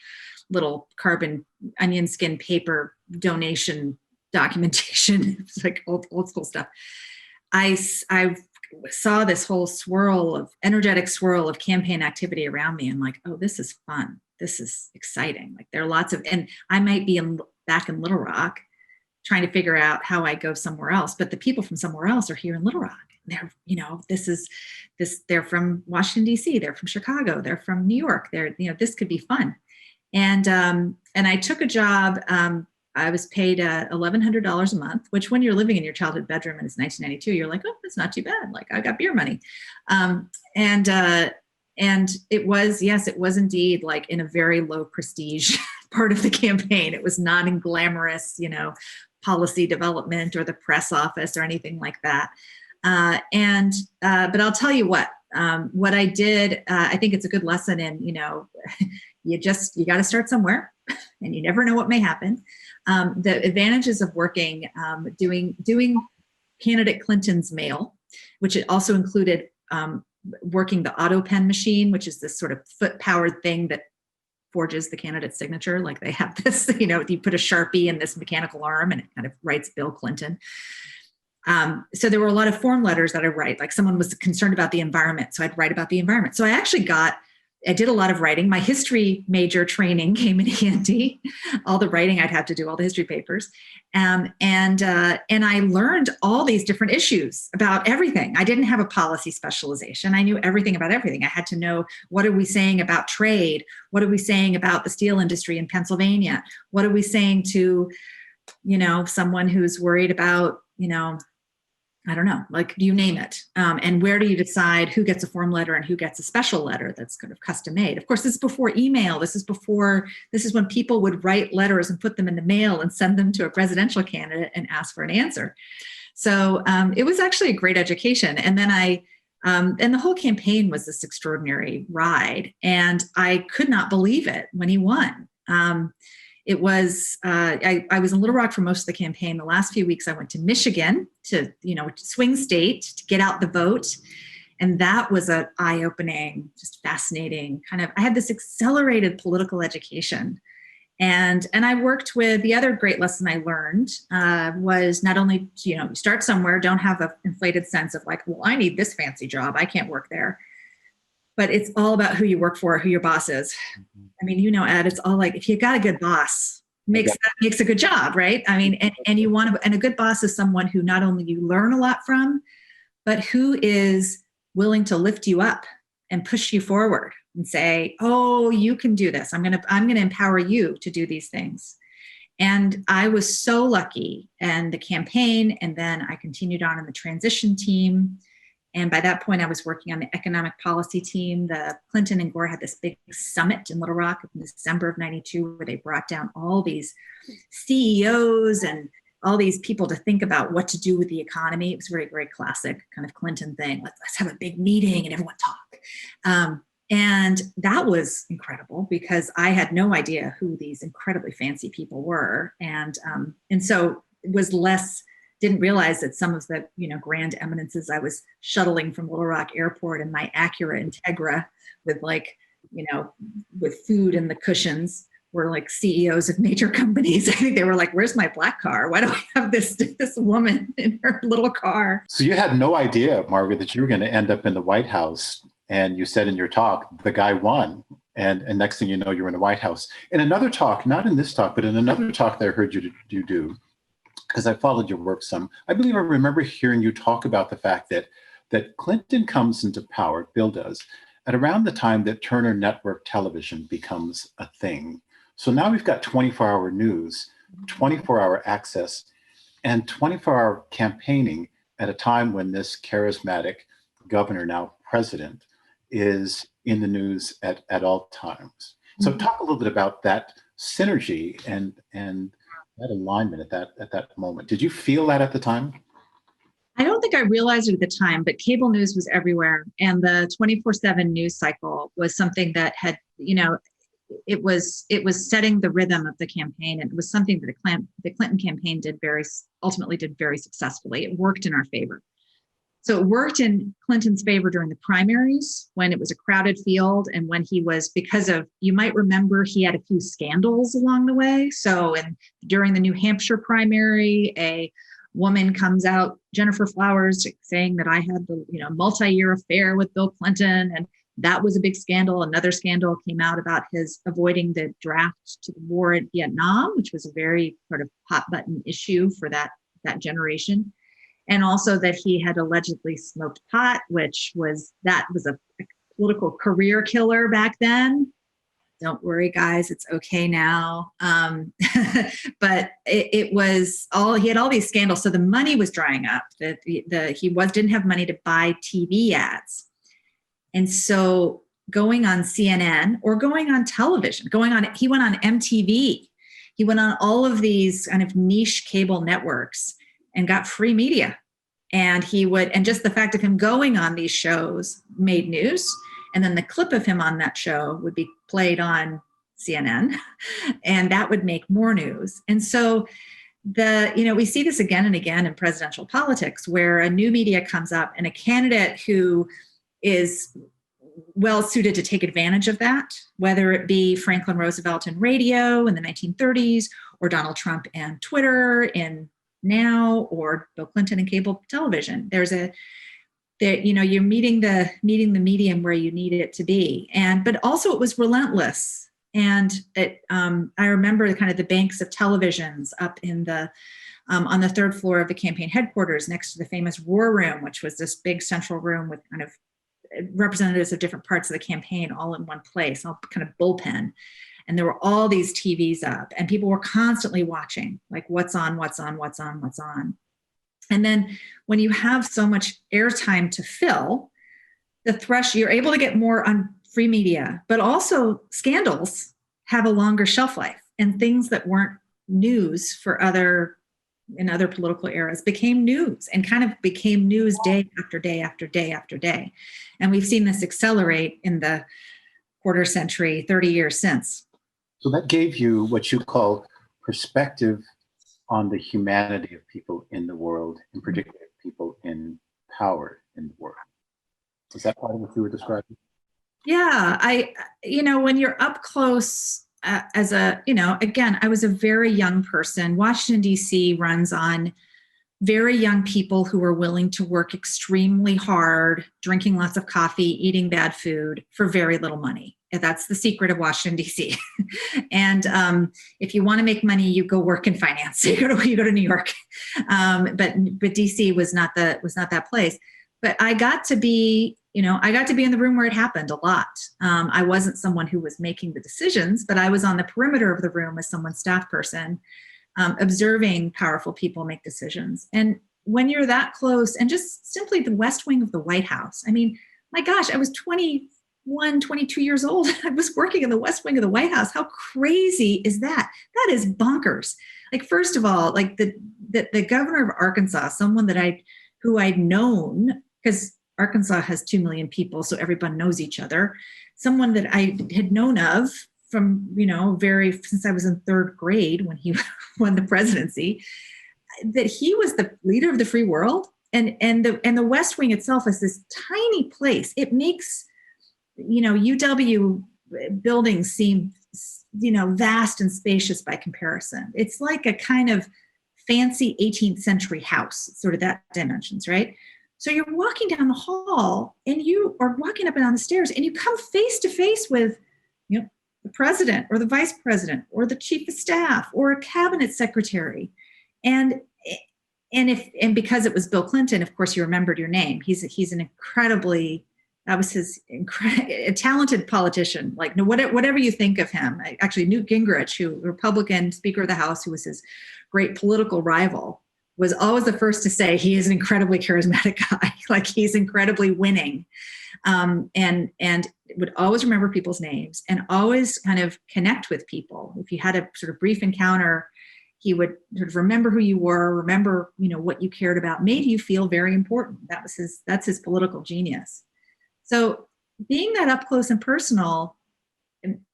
little carbon onion skin paper donation documentation. It's like old school stuff. I saw this whole energetic swirl of campaign activity around me, and like, oh, this is fun. This is exciting. Like there are lots of, and I might be back in Little Rock trying to figure out how I go somewhere else, but the people from somewhere else are here in Little Rock. They're, they're from Washington, D.C., they're from Chicago, they're from New York. This could be fun. And I took a job. I was paid $1,100 a month, which when you're living in your childhood bedroom and it's 1992, you're like, oh, that's not too bad. Like I got beer money. And it was indeed like in a very low prestige part of the campaign. It was not in glamorous, policy development or the press office or anything like that. But I'll tell you what I did, I think it's a good lesson in, you got to start somewhere and you never know what may happen. The advantages of working, doing candidate Clinton's mail, which it also included working the auto pen machine, which is this sort of foot powered thing that forges the candidate's signature. Like they have this, you put a Sharpie in this mechanical arm and it kind of writes Bill Clinton. So there were a lot of form letters that I write, like someone was concerned about the environment. So I'd write about the environment. So I did a lot of writing. My history major training came in handy. All the writing I'd have to do, all the history papers. And I learned all these different issues about everything. I didn't have a policy specialization. I knew everything about everything. I had to know, what are we saying about trade? What are we saying about the steel industry in Pennsylvania? What are we saying to, someone who's worried about, I don't know, like you name it. And where do you decide who gets a form letter and who gets a special letter that's kind of custom made? Of course, this is before email. This is when people would write letters and put them in the mail and send them to a presidential candidate and ask for an answer. So it was actually a great education. And then and the whole campaign was this extraordinary ride. And I could not believe it when he won. it was, I was in Little Rock for most of the campaign. The last few weeks I went to Michigan to, swing state to get out the vote. And that was an eye-opening, just fascinating kind of, I had this accelerated political education. And I worked with, the other great lesson I learned was not only, you start somewhere, don't have an inflated sense of like, well, I need this fancy job, I can't work there. But it's all about who you work for, who your boss is. I mean, Ed, it's all like, if you got a good boss, makes a good job, right? I mean, and you want to, and a good boss is someone who not only you learn a lot from, but who is willing to lift you up and push you forward and say, oh, you can do this. I'm going to empower you to do these things. And I was so lucky, and the campaign, and then I continued on in the transition team. And by that point, I was working on the economic policy team. The Clinton and Gore had this big summit in Little Rock in December of '92, where they brought down all these CEOs and all these people to think about what to do with the economy. It was very, very classic kind of Clinton thing. Let's have a big meeting and everyone talk. And that was incredible because I had no idea who these incredibly fancy people were. And so it was didn't realize that some of the, grand eminences I was shuttling from Little Rock Airport in my Acura Integra with with food in the cushions were like CEOs of major companies. I think they were like, where's my black car? Why do I have this woman in her little car? So you had no idea, Margaret, that you were going to end up in the White House. And you said in your talk, the guy won. And next thing you know, you're in the White House. In another talk, not in this talk, but in another talk that I heard you do, because I followed your work some, I believe I remember hearing you talk about the fact that Clinton comes into power, Bill does, at around the time that Turner Network television becomes a thing. So now we've got 24-hour news, 24-hour access, and 24-hour campaigning at a time when this charismatic governor, now president, is in the news at all times. So talk a little bit about that synergy and that alignment at that moment. Did you feel that at the time? I don't think I realized it at the time, but cable news was everywhere. And the 24/7 news cycle was something that had, it was setting the rhythm of the campaign. And it was something that the Clinton campaign ultimately did very successfully. It worked in our favor. So it worked in Clinton's favor during the primaries when it was a crowded field and when he was, you might remember he had a few scandals along the way. So during the New Hampshire primary, a woman comes out, Jennifer Flowers, saying that I had the multi-year affair with Bill Clinton, and that was a big scandal. Another scandal came out about his avoiding the draft to the war in Vietnam, which was a very sort of hot button issue for that generation. And also that he had allegedly smoked pot, which was a political career killer back then. Don't worry, guys, it's okay now. But it was he had all these scandals. So the money was drying up. He didn't have money to buy TV ads. And so going on CNN or going on television, he went on MTV. He went on all of these kind of niche cable networks and got free media. And just the fact of him going on these shows made news. And then the clip of him on that show would be played on CNN, and that would make more news. And so we see this again and again in presidential politics, where a new media comes up and a candidate who is well suited to take advantage of that, whether it be Franklin Roosevelt and radio in the 1930s, or Donald Trump and Twitter in now, or Bill Clinton and cable television. You're meeting the medium where you need it to be. But also it was relentless. And I remember kind of the banks of televisions up in on the third floor of the campaign headquarters next to the famous War Room, which was this big central room with kind of representatives of different parts of the campaign all in one place, all kind of bullpen. And there were all these TVs up, and people were constantly watching, like what's on. And then when you have so much airtime to fill, you're able to get more on free media, but also scandals have a longer shelf life, and things that weren't news in other political eras became news, and kind of became news day after day after day after day. And we've seen this accelerate in the quarter century, 30 years since. So that gave you what you call perspective on the humanity of people in the world, in particular people in power in the world. Is that part of what you were describing? Yeah, when you're up close as again, I was a very young person. Washington, D.C. runs on very young people who are willing to work extremely hard, drinking lots of coffee, eating bad food for very little money. That's the secret of Washington, D.C. And if you want to make money, you go work in finance. You go to New York. But D.C. was not that place. But I got to be in the room where it happened a lot. I wasn't someone who was making the decisions, but I was on the perimeter of the room as someone's staff person, observing powerful people make decisions. And when you're that close, and just simply the West Wing of the White House, I mean, my gosh, I was 21, 22 years old. I was working in the West Wing of the White House. How crazy is that? That is bonkers. Like, first of all, like the governor of Arkansas, someone who I'd known, because Arkansas has 2 million people, so everyone knows each other. Someone that I had known of from, since I was in 3rd grade when he won the presidency, that he was the leader of the free world. And the West Wing itself is this tiny place. It makes, UW buildings seem, vast and spacious by comparison. It's like a kind of fancy 18th century house, sort of that dimensions, right? So you're walking down the hall and you are walking up and down the stairs and you come face to face with, the president or the vice president or the chief of staff or a cabinet secretary. And because it was Bill Clinton, of course, you remembered your name. He's an a talented politician. Like, no, whatever you think of him. Actually, Newt Gingrich, who Republican Speaker of the House, who was his great political rival, was always the first to say he is an incredibly charismatic guy. Like, he's incredibly winning, and would always remember people's names and always kind of connect with people. If you had a sort of brief encounter, he would sort of remember who you were, remember, what you cared about, made you feel very important. That's his political genius. So being that up close and personal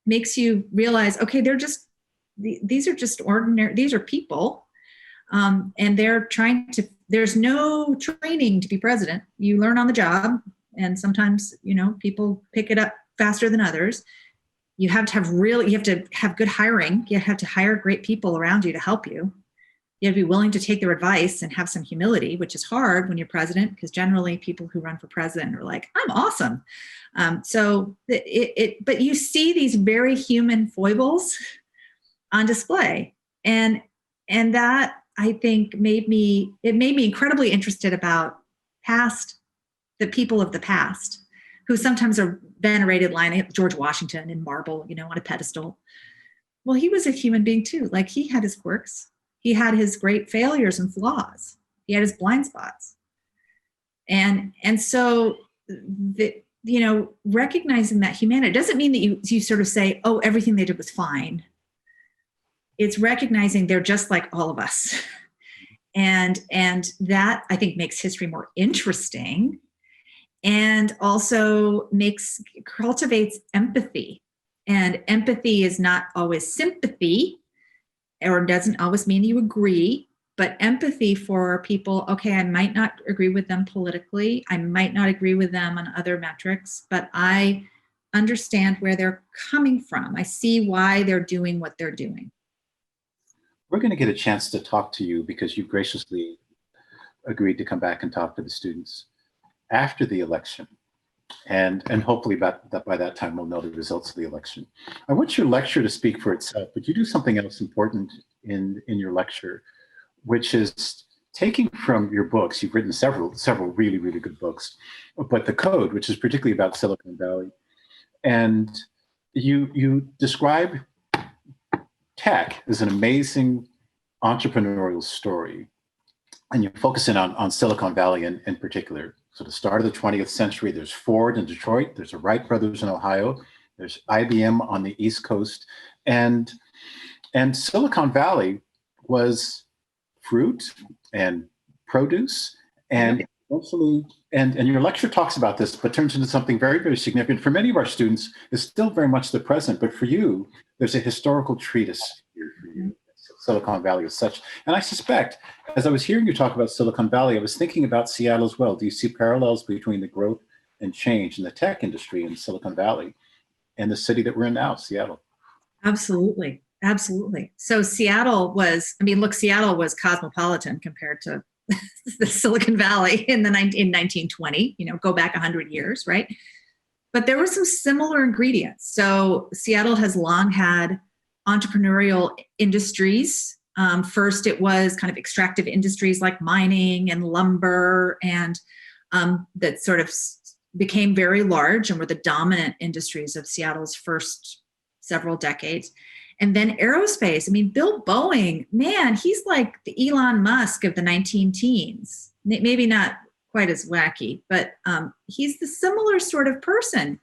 makes you realize, okay, these are just ordinary, these are people. And there's no training to be president. You learn on the job. And sometimes, people pick it up faster than others. You have to have good hiring. You have to hire great people around you to help you. You have to be willing to take their advice and have some humility, which is hard when you're president, because generally people who run for president are like, I'm awesome. But you see these very human foibles on display. And that, I think, made me incredibly interested about the people of the past, who sometimes are venerated, like George Washington in marble, on a pedestal. Well, he was a human being too. Like, he had his quirks. He had his great failures and flaws. He had his blind spots. And so, recognizing that humanity doesn't mean that you sort of say, oh, everything they did was fine. It's recognizing they're just like all of us. And that, I think, makes history more interesting, and also cultivates empathy. And empathy is not always sympathy, or doesn't always mean you agree, but empathy for people. Okay, I might not agree with them politically. I might not agree with them on other metrics, but I understand where they're coming from. I see why they're doing what they're doing. We're going to get a chance to talk to you, because you graciously agreed to come back and talk to the students after the election. And hopefully by that time, we'll know the results of the election. I want your lecture to speak for itself, but you do something else important in your lecture, which is taking from your books. You've written several really, really good books, but The Code, which is particularly about Silicon Valley. And you describe tech as an amazing entrepreneurial story, and you focus in on Silicon Valley in particular. So the start of the 20th century, there's Ford in Detroit, there's the Wright brothers in Ohio, there's IBM on the East Coast, and Silicon Valley was fruit and produce, and And your lecture talks about this, but turns into something very, very significant. For many of our students, it's still very much the present, but for you, there's a historical treatise here for you. Silicon Valley as such. And I suspect, as I was hearing you talk about Silicon Valley, I was thinking about Seattle as well. Do you see parallels between the growth and change in the tech industry in Silicon Valley and the city that we're in now, Seattle? Absolutely. Absolutely. So Seattle was cosmopolitan compared to the Silicon Valley in 1920, go back 100 years, right? But there were some similar ingredients. So Seattle has long had entrepreneurial industries. First, it was kind of extractive industries like mining and lumber, and that sort of became very large and were the dominant industries of Seattle's first several decades. And then aerospace. I mean, Bill Boeing, man, he's like the Elon Musk of the 19 teens. Maybe not quite as wacky, but he's the similar sort of person.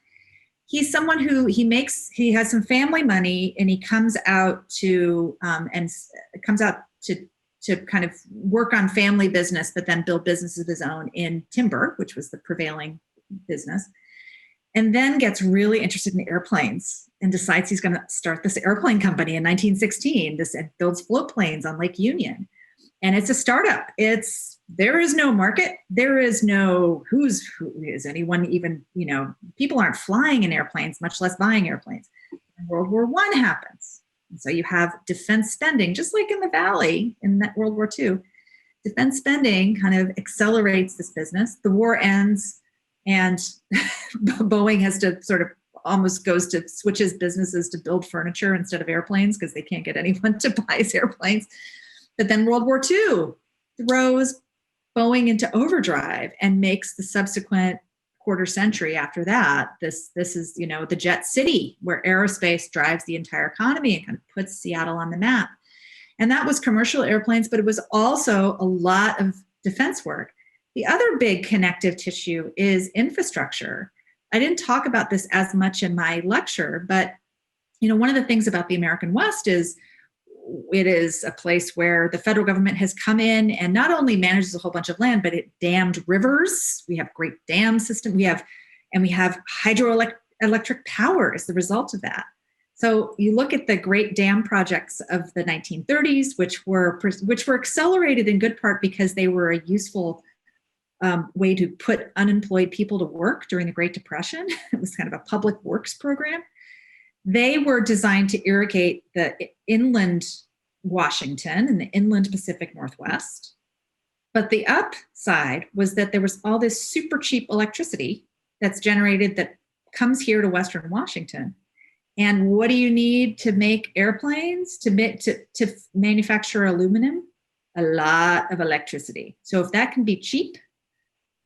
He's someone who he has some family money, and he comes out to kind of work on family business, but then build businesses of his own in timber, which was the prevailing business. And then gets really interested in airplanes and decides he's going to start this airplane company in 1916. This builds float planes on Lake Union. And it's a startup. There is no market. There is no who is anyone even, people aren't flying in airplanes, much less buying airplanes. And World War I happens. And so you have defense spending, just like in the Valley in that World War II. Defense spending kind of accelerates this business. The war ends, and Boeing has to sort of almost switches businesses to build furniture instead of airplanes because they can't get anyone to buy his airplanes. But then World War II throws Boeing into overdrive and makes the subsequent quarter century after that. This is, the jet city where aerospace drives the entire economy and kind of puts Seattle on the map. And that was commercial airplanes, but it was also a lot of defense work. The other big connective tissue is infrastructure. I didn't talk about this as much in my lecture, but one of the things about the American West is it is a place where the federal government has come in and not only manages a whole bunch of land, but it dammed rivers. We have great dam system. We have hydroelectric power as the result of that. So you look at the great dam projects of the 1930s, which were accelerated in good part because they were a useful way to put unemployed people to work during the Great Depression. It was kind of a public works program. They were designed to irrigate the inland Washington and the inland Pacific Northwest. But the upside was that there was all this super cheap electricity that's generated that comes here to Western Washington. And what do you need to make airplanes, to manufacture aluminum? A lot of electricity. So if that can be cheap,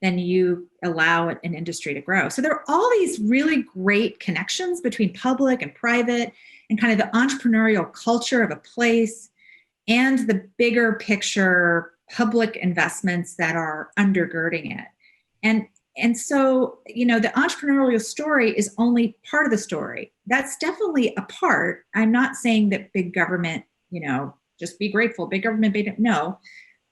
then you allow an industry to grow. So there are all these really great connections between public and private and kind of the entrepreneurial culture of a place and the bigger picture public investments that are undergirding it. And so, the entrepreneurial story is only part of the story. That's definitely a part. I'm not saying that big government, just be grateful, big government, no.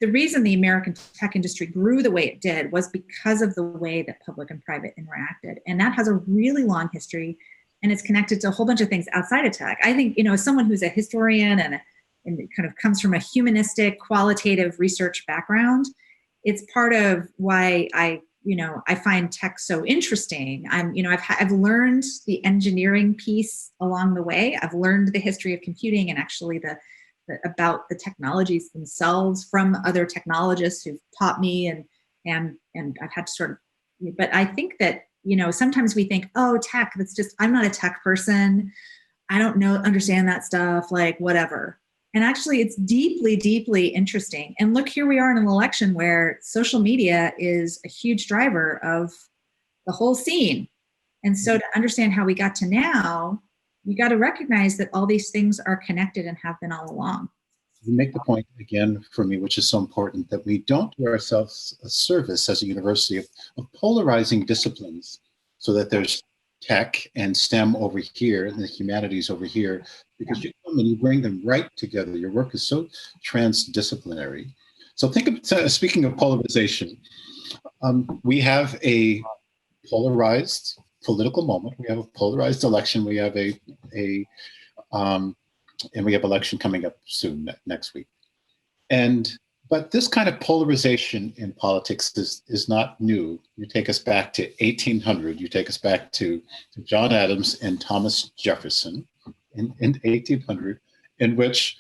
The reason the American tech industry grew the way it did was because of the way that public and private interacted. And that has a really long history, and it's connected to a whole bunch of things outside of tech. I think, as someone who's a historian and kind of comes from a humanistic, qualitative research background, it's part of why I find tech so interesting. I've learned the engineering piece along the way. I've learned the history of computing and actually about the technologies themselves from other technologists who've taught me, and I've had to sort of, but I think that, sometimes we think, oh, tech, I'm not a tech person. I don't understand that stuff, like whatever. And actually it's deeply, deeply interesting. And look, here we are in an election where social media is a huge driver of the whole scene. And so to understand how we got to now, you got to recognize that all these things are connected and have been all along. You make the point again for me, which is so important, that we don't do ourselves a service as a university of polarizing disciplines so that there's tech and STEM over here and the humanities over here, because you come and you bring them right together. Your work is so transdisciplinary. So think of, speaking of polarization, We have a polarized political moment. We have a polarized election. We have and we have election coming up soon next week. But this kind of polarization in politics is not new. You take us back to 1800. You take us back to John Adams and Thomas Jefferson in 1800, in which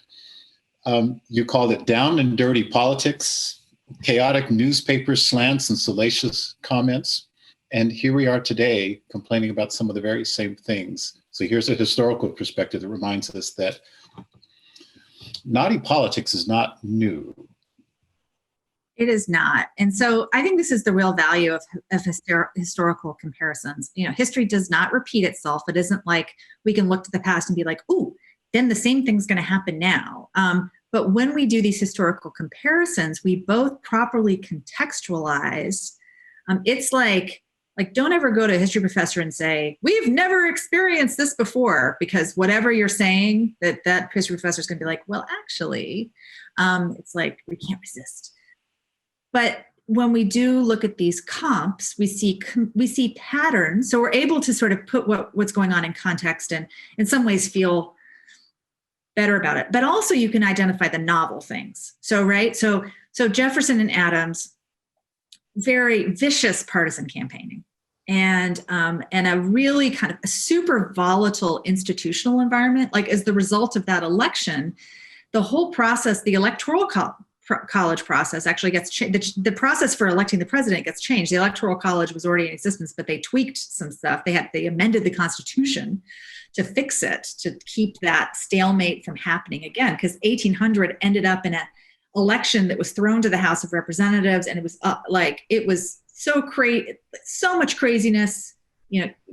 you called it down and dirty politics, chaotic newspaper slants and salacious comments. And here we are today complaining about some of the very same things. So here's a historical perspective that reminds us that naughty politics is not new. It is not. And so I think this is the real value of historical comparisons. History does not repeat itself. It isn't like we can look to the past and be like, ooh, then the same thing's going to happen now. But when we do these historical comparisons, we both properly contextualize. It's like don't ever go to a history professor and say, we've never experienced this before, because whatever you're saying, that history professor is going to be like, well, actually, it's like we can't resist. But when we do look at these comps, we see patterns. So we're able to sort of put what's going on in context and in some ways feel better about it. But also you can identify the novel things. So, right. So Jefferson and Adams, very vicious partisan campaigning and a really kind of a super volatile institutional environment. Like as the result of that election, the whole process, the electoral college process actually gets changed. The process for electing the president gets changed. The electoral college was already in existence, but they tweaked some stuff. They amended the Constitution to fix it, to keep that stalemate from happening again, because 1800 ended up in an election that was thrown to the House of Representatives, and it was it was so much craziness.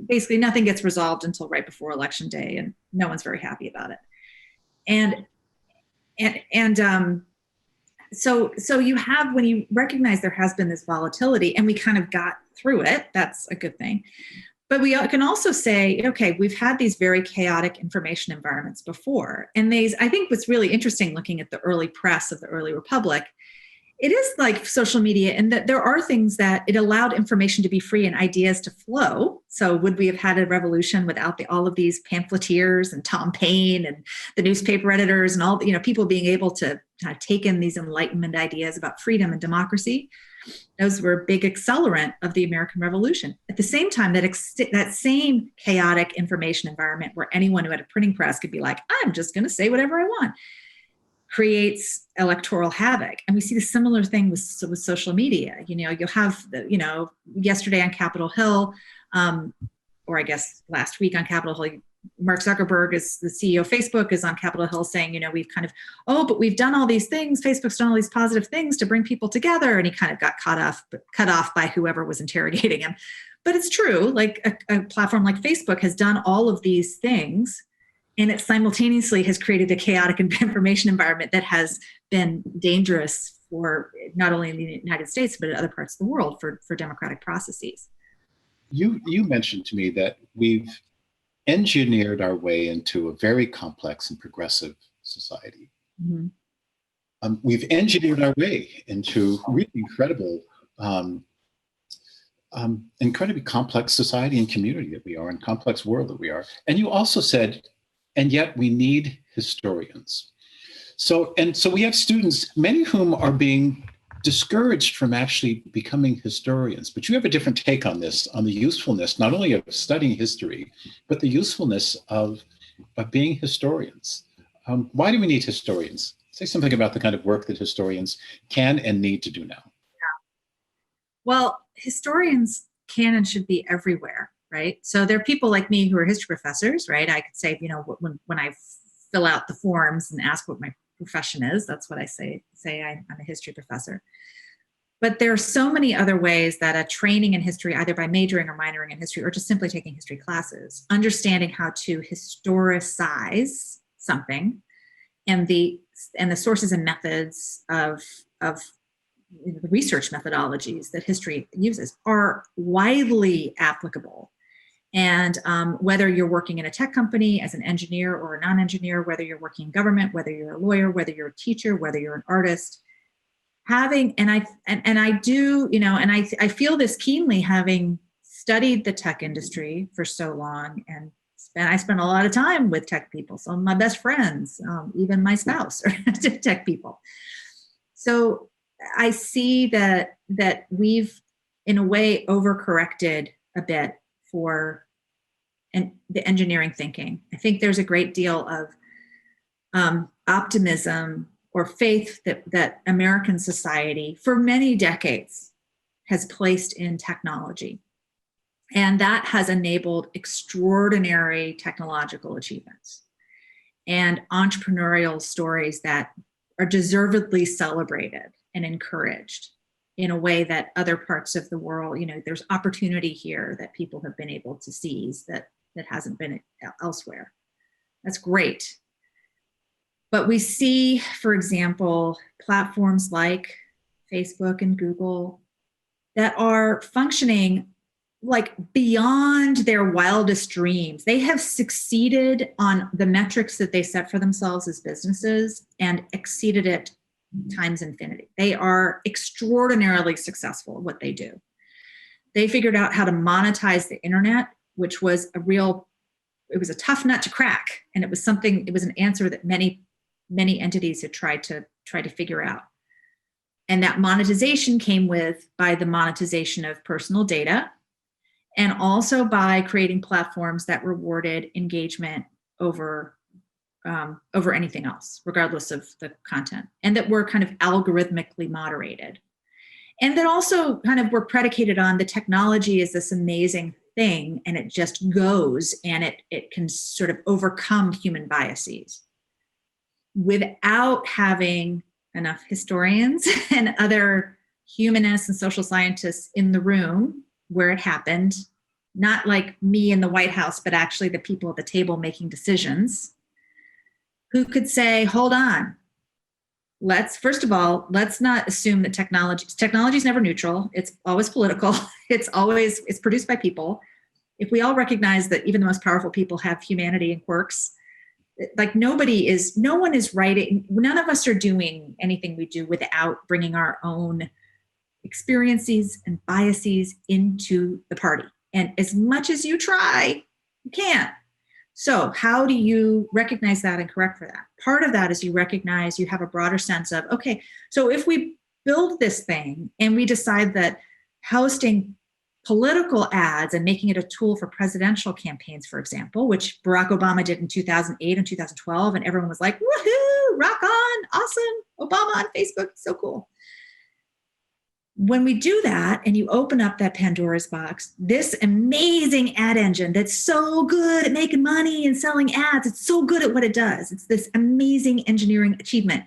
Basically nothing gets resolved until right before Election Day, and no one's very happy about it. So you have, when you recognize there has been this volatility and we kind of got through it, that's a good thing. But we can also say, okay, we've had these very chaotic information environments before. And I think what's really interesting looking at the early press of the early republic, it is like social media in that there are things that it allowed information to be free and ideas to flow. So would we have had a revolution without all of these pamphleteers and Tom Paine and the newspaper editors and all, people being able to kind of take in these Enlightenment ideas about freedom and democracy? Those were a big accelerant of the American Revolution. At the same time, that same chaotic information environment where anyone who had a printing press could be like, I'm just going to say whatever I want, creates electoral havoc. And we see the similar thing with social media. You'll have, yesterday on Capitol Hill, or I guess last week on Capitol Hill, Mark Zuckerberg, is the CEO of Facebook, is on Capitol Hill saying, we've kind of, but we've done all these things. Facebook's done all these positive things to bring people together. And he kind of got cut off by whoever was interrogating him. But it's true, like a platform like Facebook has done all of these things, and it simultaneously has created a chaotic information environment that has been dangerous for not only in the United States, but in other parts of the world for democratic processes. You mentioned to me that we've engineered our way into a very complex and progressive society. Mm-hmm. We've engineered our way into really incredibly complex society and community that we are, and complex world that we are. And you also said, and yet we need historians. So we have students, many of whom are being discouraged from actually becoming historians. But you have a different take on this, on the usefulness, not only of studying history, but the usefulness of being historians. Why do we need historians? Say something about the kind of work that historians can and need to do now. Yeah. Well, historians can and should be everywhere, right? So there are people like me who are history professors, right? I could say, when I fill out the forms and ask what my profession is, that's what I say I'm a history professor. But there are so many other ways that a training in history, either by majoring or minoring in history, or just simply taking history classes, understanding how to historicize something and the sources and methods of the research methodologies that history uses are widely applicable. And whether you're working in a tech company as an engineer or a non-engineer, whether you're working in government, whether you're a lawyer, whether you're a teacher, whether you're an artist, I do, and I feel this keenly, having studied the tech industry for so long, and I spent a lot of time with tech people. Some of my best friends, even my spouse, are tech people. So I see that we've, in a way, overcorrected a bit for the engineering thinking. I think there's a great deal of optimism or faith that American society for many decades has placed in technology. And that has enabled extraordinary technological achievements and entrepreneurial stories that are deservedly celebrated and encouraged in a way that other parts of the world, there's opportunity here that people have been able to seize that hasn't been elsewhere. That's great. But we see, for example, platforms like Facebook and Google that are functioning like beyond their wildest dreams. They have succeeded on the metrics that they set for themselves as businesses and exceeded it times infinity. They are extraordinarily successful at what they do. They figured out how to monetize the internet, which was it was a tough nut to crack. And it was an answer that many entities had tried to figure out. And that monetization came by the monetization of personal data, and also by creating platforms that rewarded engagement over anything else, regardless of the content, and that were kind of algorithmically moderated. And that also kind of were predicated on the technology is this amazing thing, and it just goes, and it can sort of overcome human biases without having enough historians and other humanists and social scientists in the room where it happened, not like me in the White House, but actually the people at the table making decisions, who could say, hold on, first of all, let's not assume that technology is never neutral. It's always political. It's produced by people. If we all recognize that even the most powerful people have humanity and quirks, like no one is writing, none of us are doing anything we do without bringing our own experiences and biases into the party. And as much as you try, you can't. So how do you recognize that and correct for that? Part of that is you recognize you have a broader sense of, okay, so if we build this thing and we decide that hosting political ads and making it a tool for presidential campaigns, for example, which Barack Obama did in 2008 and 2012, and everyone was like, woohoo, rock on, awesome, Obama on Facebook, so cool. When we do that and you open up that Pandora's box, this amazing ad engine that's so good at making money and selling ads, it's so good at what it does. It's this amazing engineering achievement.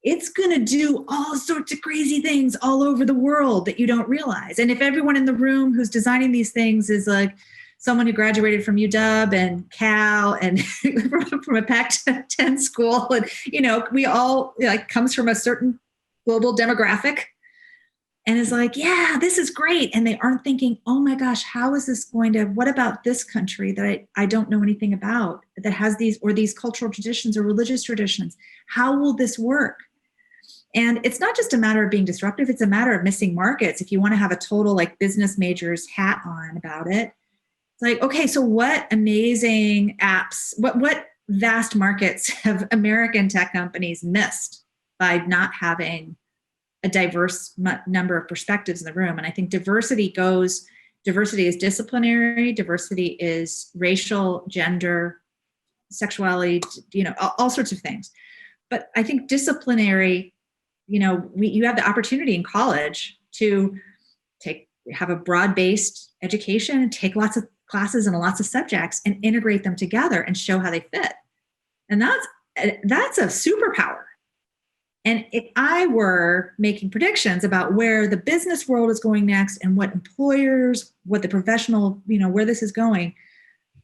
It's going to do all sorts of crazy things all over the world that you don't realize. And if everyone in the room who's designing these things is like someone who graduated from UW and Cal and from a Pac-10 school, and, we all comes from a certain global demographic, and is like, yeah, this is great. And they aren't thinking, oh my gosh, how is this what about this country that I don't know anything about, that has these cultural traditions or religious traditions? How will this work? And it's not just a matter of being disruptive, it's a matter of missing markets. If you want to have a total business major's hat on about it, it's like, okay, so what amazing apps, what vast markets have American tech companies missed by not having a diverse number of perspectives in the room? And I think diversity is disciplinary, diversity is racial, gender, sexuality, all sorts of things. But I think disciplinary, you have the opportunity in college to have a broad-based education, take lots of classes and lots of subjects and integrate them together and show how they fit. And that's a superpower. And if I were making predictions about where the business world is going next and what employers, what the professional, where this is going,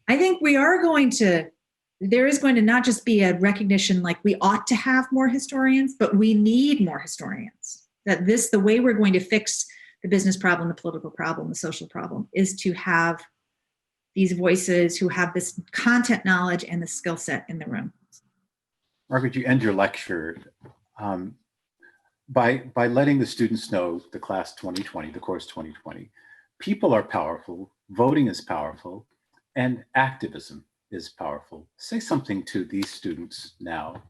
I think there is going to not just be a recognition like we ought to have more historians, but we need more historians. That the way we're going to fix the business problem, the political problem, the social problem, is to have these voices who have this content knowledge and the skill set in the room. Margaret, you end your lecture by letting the students know, the class 2020, the course 2020, people are powerful, voting is powerful, and activism is powerful. Say something to these students now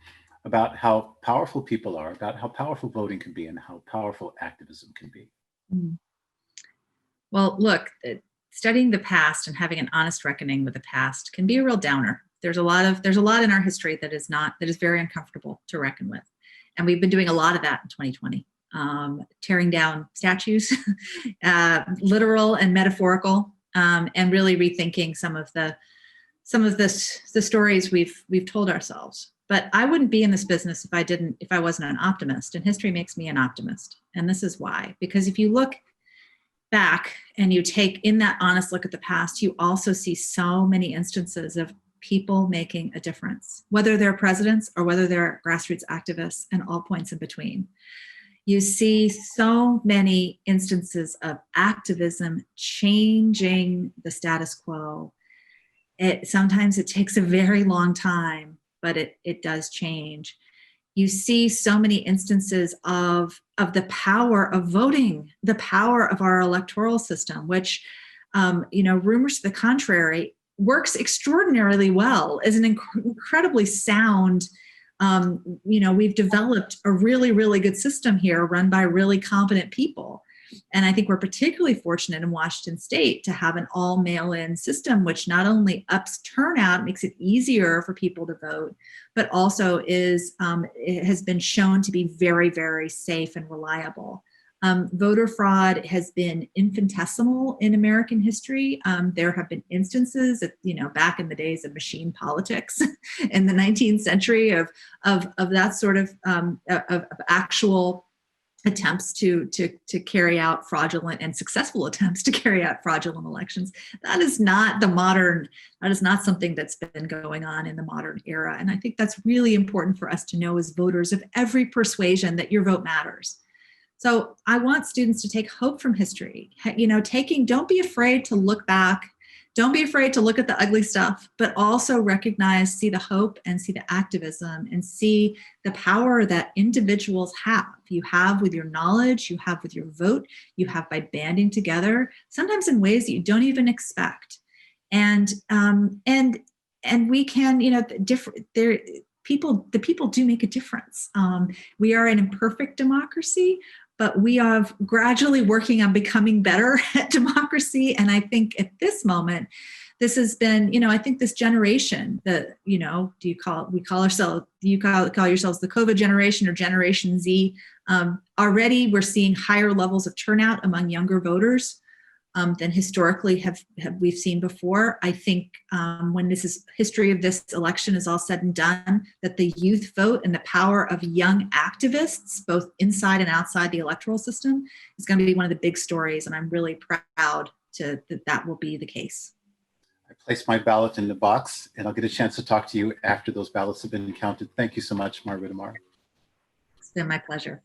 about how powerful people are, about how powerful voting can be, and how powerful activism can be. Mm. Well, look, studying the past and having an honest reckoning with the past can be a real downer. There's a lot in our history that is very uncomfortable to reckon with. And we've been doing a lot of that in 2020, tearing down statues, literal and metaphorical, and really rethinking some of the stories we've told ourselves. But I wouldn't be in this business if I wasn't an optimist. And history makes me an optimist. And this is why. Because if you look back and you take in that honest look at the past, you also see so many instances of people making a difference, whether they're presidents or whether they're grassroots activists and all points in between. You see so many instances of activism changing the status quo. Sometimes it takes a very long time, but it does change. You see so many instances of the power of voting, the power of our electoral system, which, rumors to the contrary, works extraordinarily well, is an incredibly sound, we've developed a really, really good system here run by really competent people. And I think we're particularly fortunate in Washington State to have an all mail-in system, which not only ups turnout, makes it easier for people to vote, but also it has been shown to be very, very safe and reliable. Voter fraud has been infinitesimal in American history. There have been instances, back in the days of machine politics in the 19th century of that sort of actual attempts to carry out fraudulent and successful attempts to carry out fraudulent elections. That is not something that's been going on in the modern era. And I think that's really important for us to know as voters of every persuasion that your vote matters. So I want students to take hope from history. Don't be afraid to look back. Don't be afraid to look at the ugly stuff, but also see the hope and see the activism and see the power that individuals have. You have with your knowledge, you have with your vote, you have by banding together, sometimes in ways that you don't even expect. And we can, the people do make a difference. We are an imperfect democracy, but we are gradually working on becoming better at democracy. And I think at this moment, this has been, I think this generation that, do you call yourselves the COVID generation or Generation Z? Already we're seeing higher levels of turnout among younger voters than historically we've seen before. I think when history of this election is all said and done, that the youth vote and the power of young activists, both inside and outside the electoral system, is going to be one of the big stories. And I'm really proud that will be the case. I placed my ballot in the box, and I'll get a chance to talk to you after those ballots have been counted. Thank you so much, Margaret O'Mara. It's been my pleasure.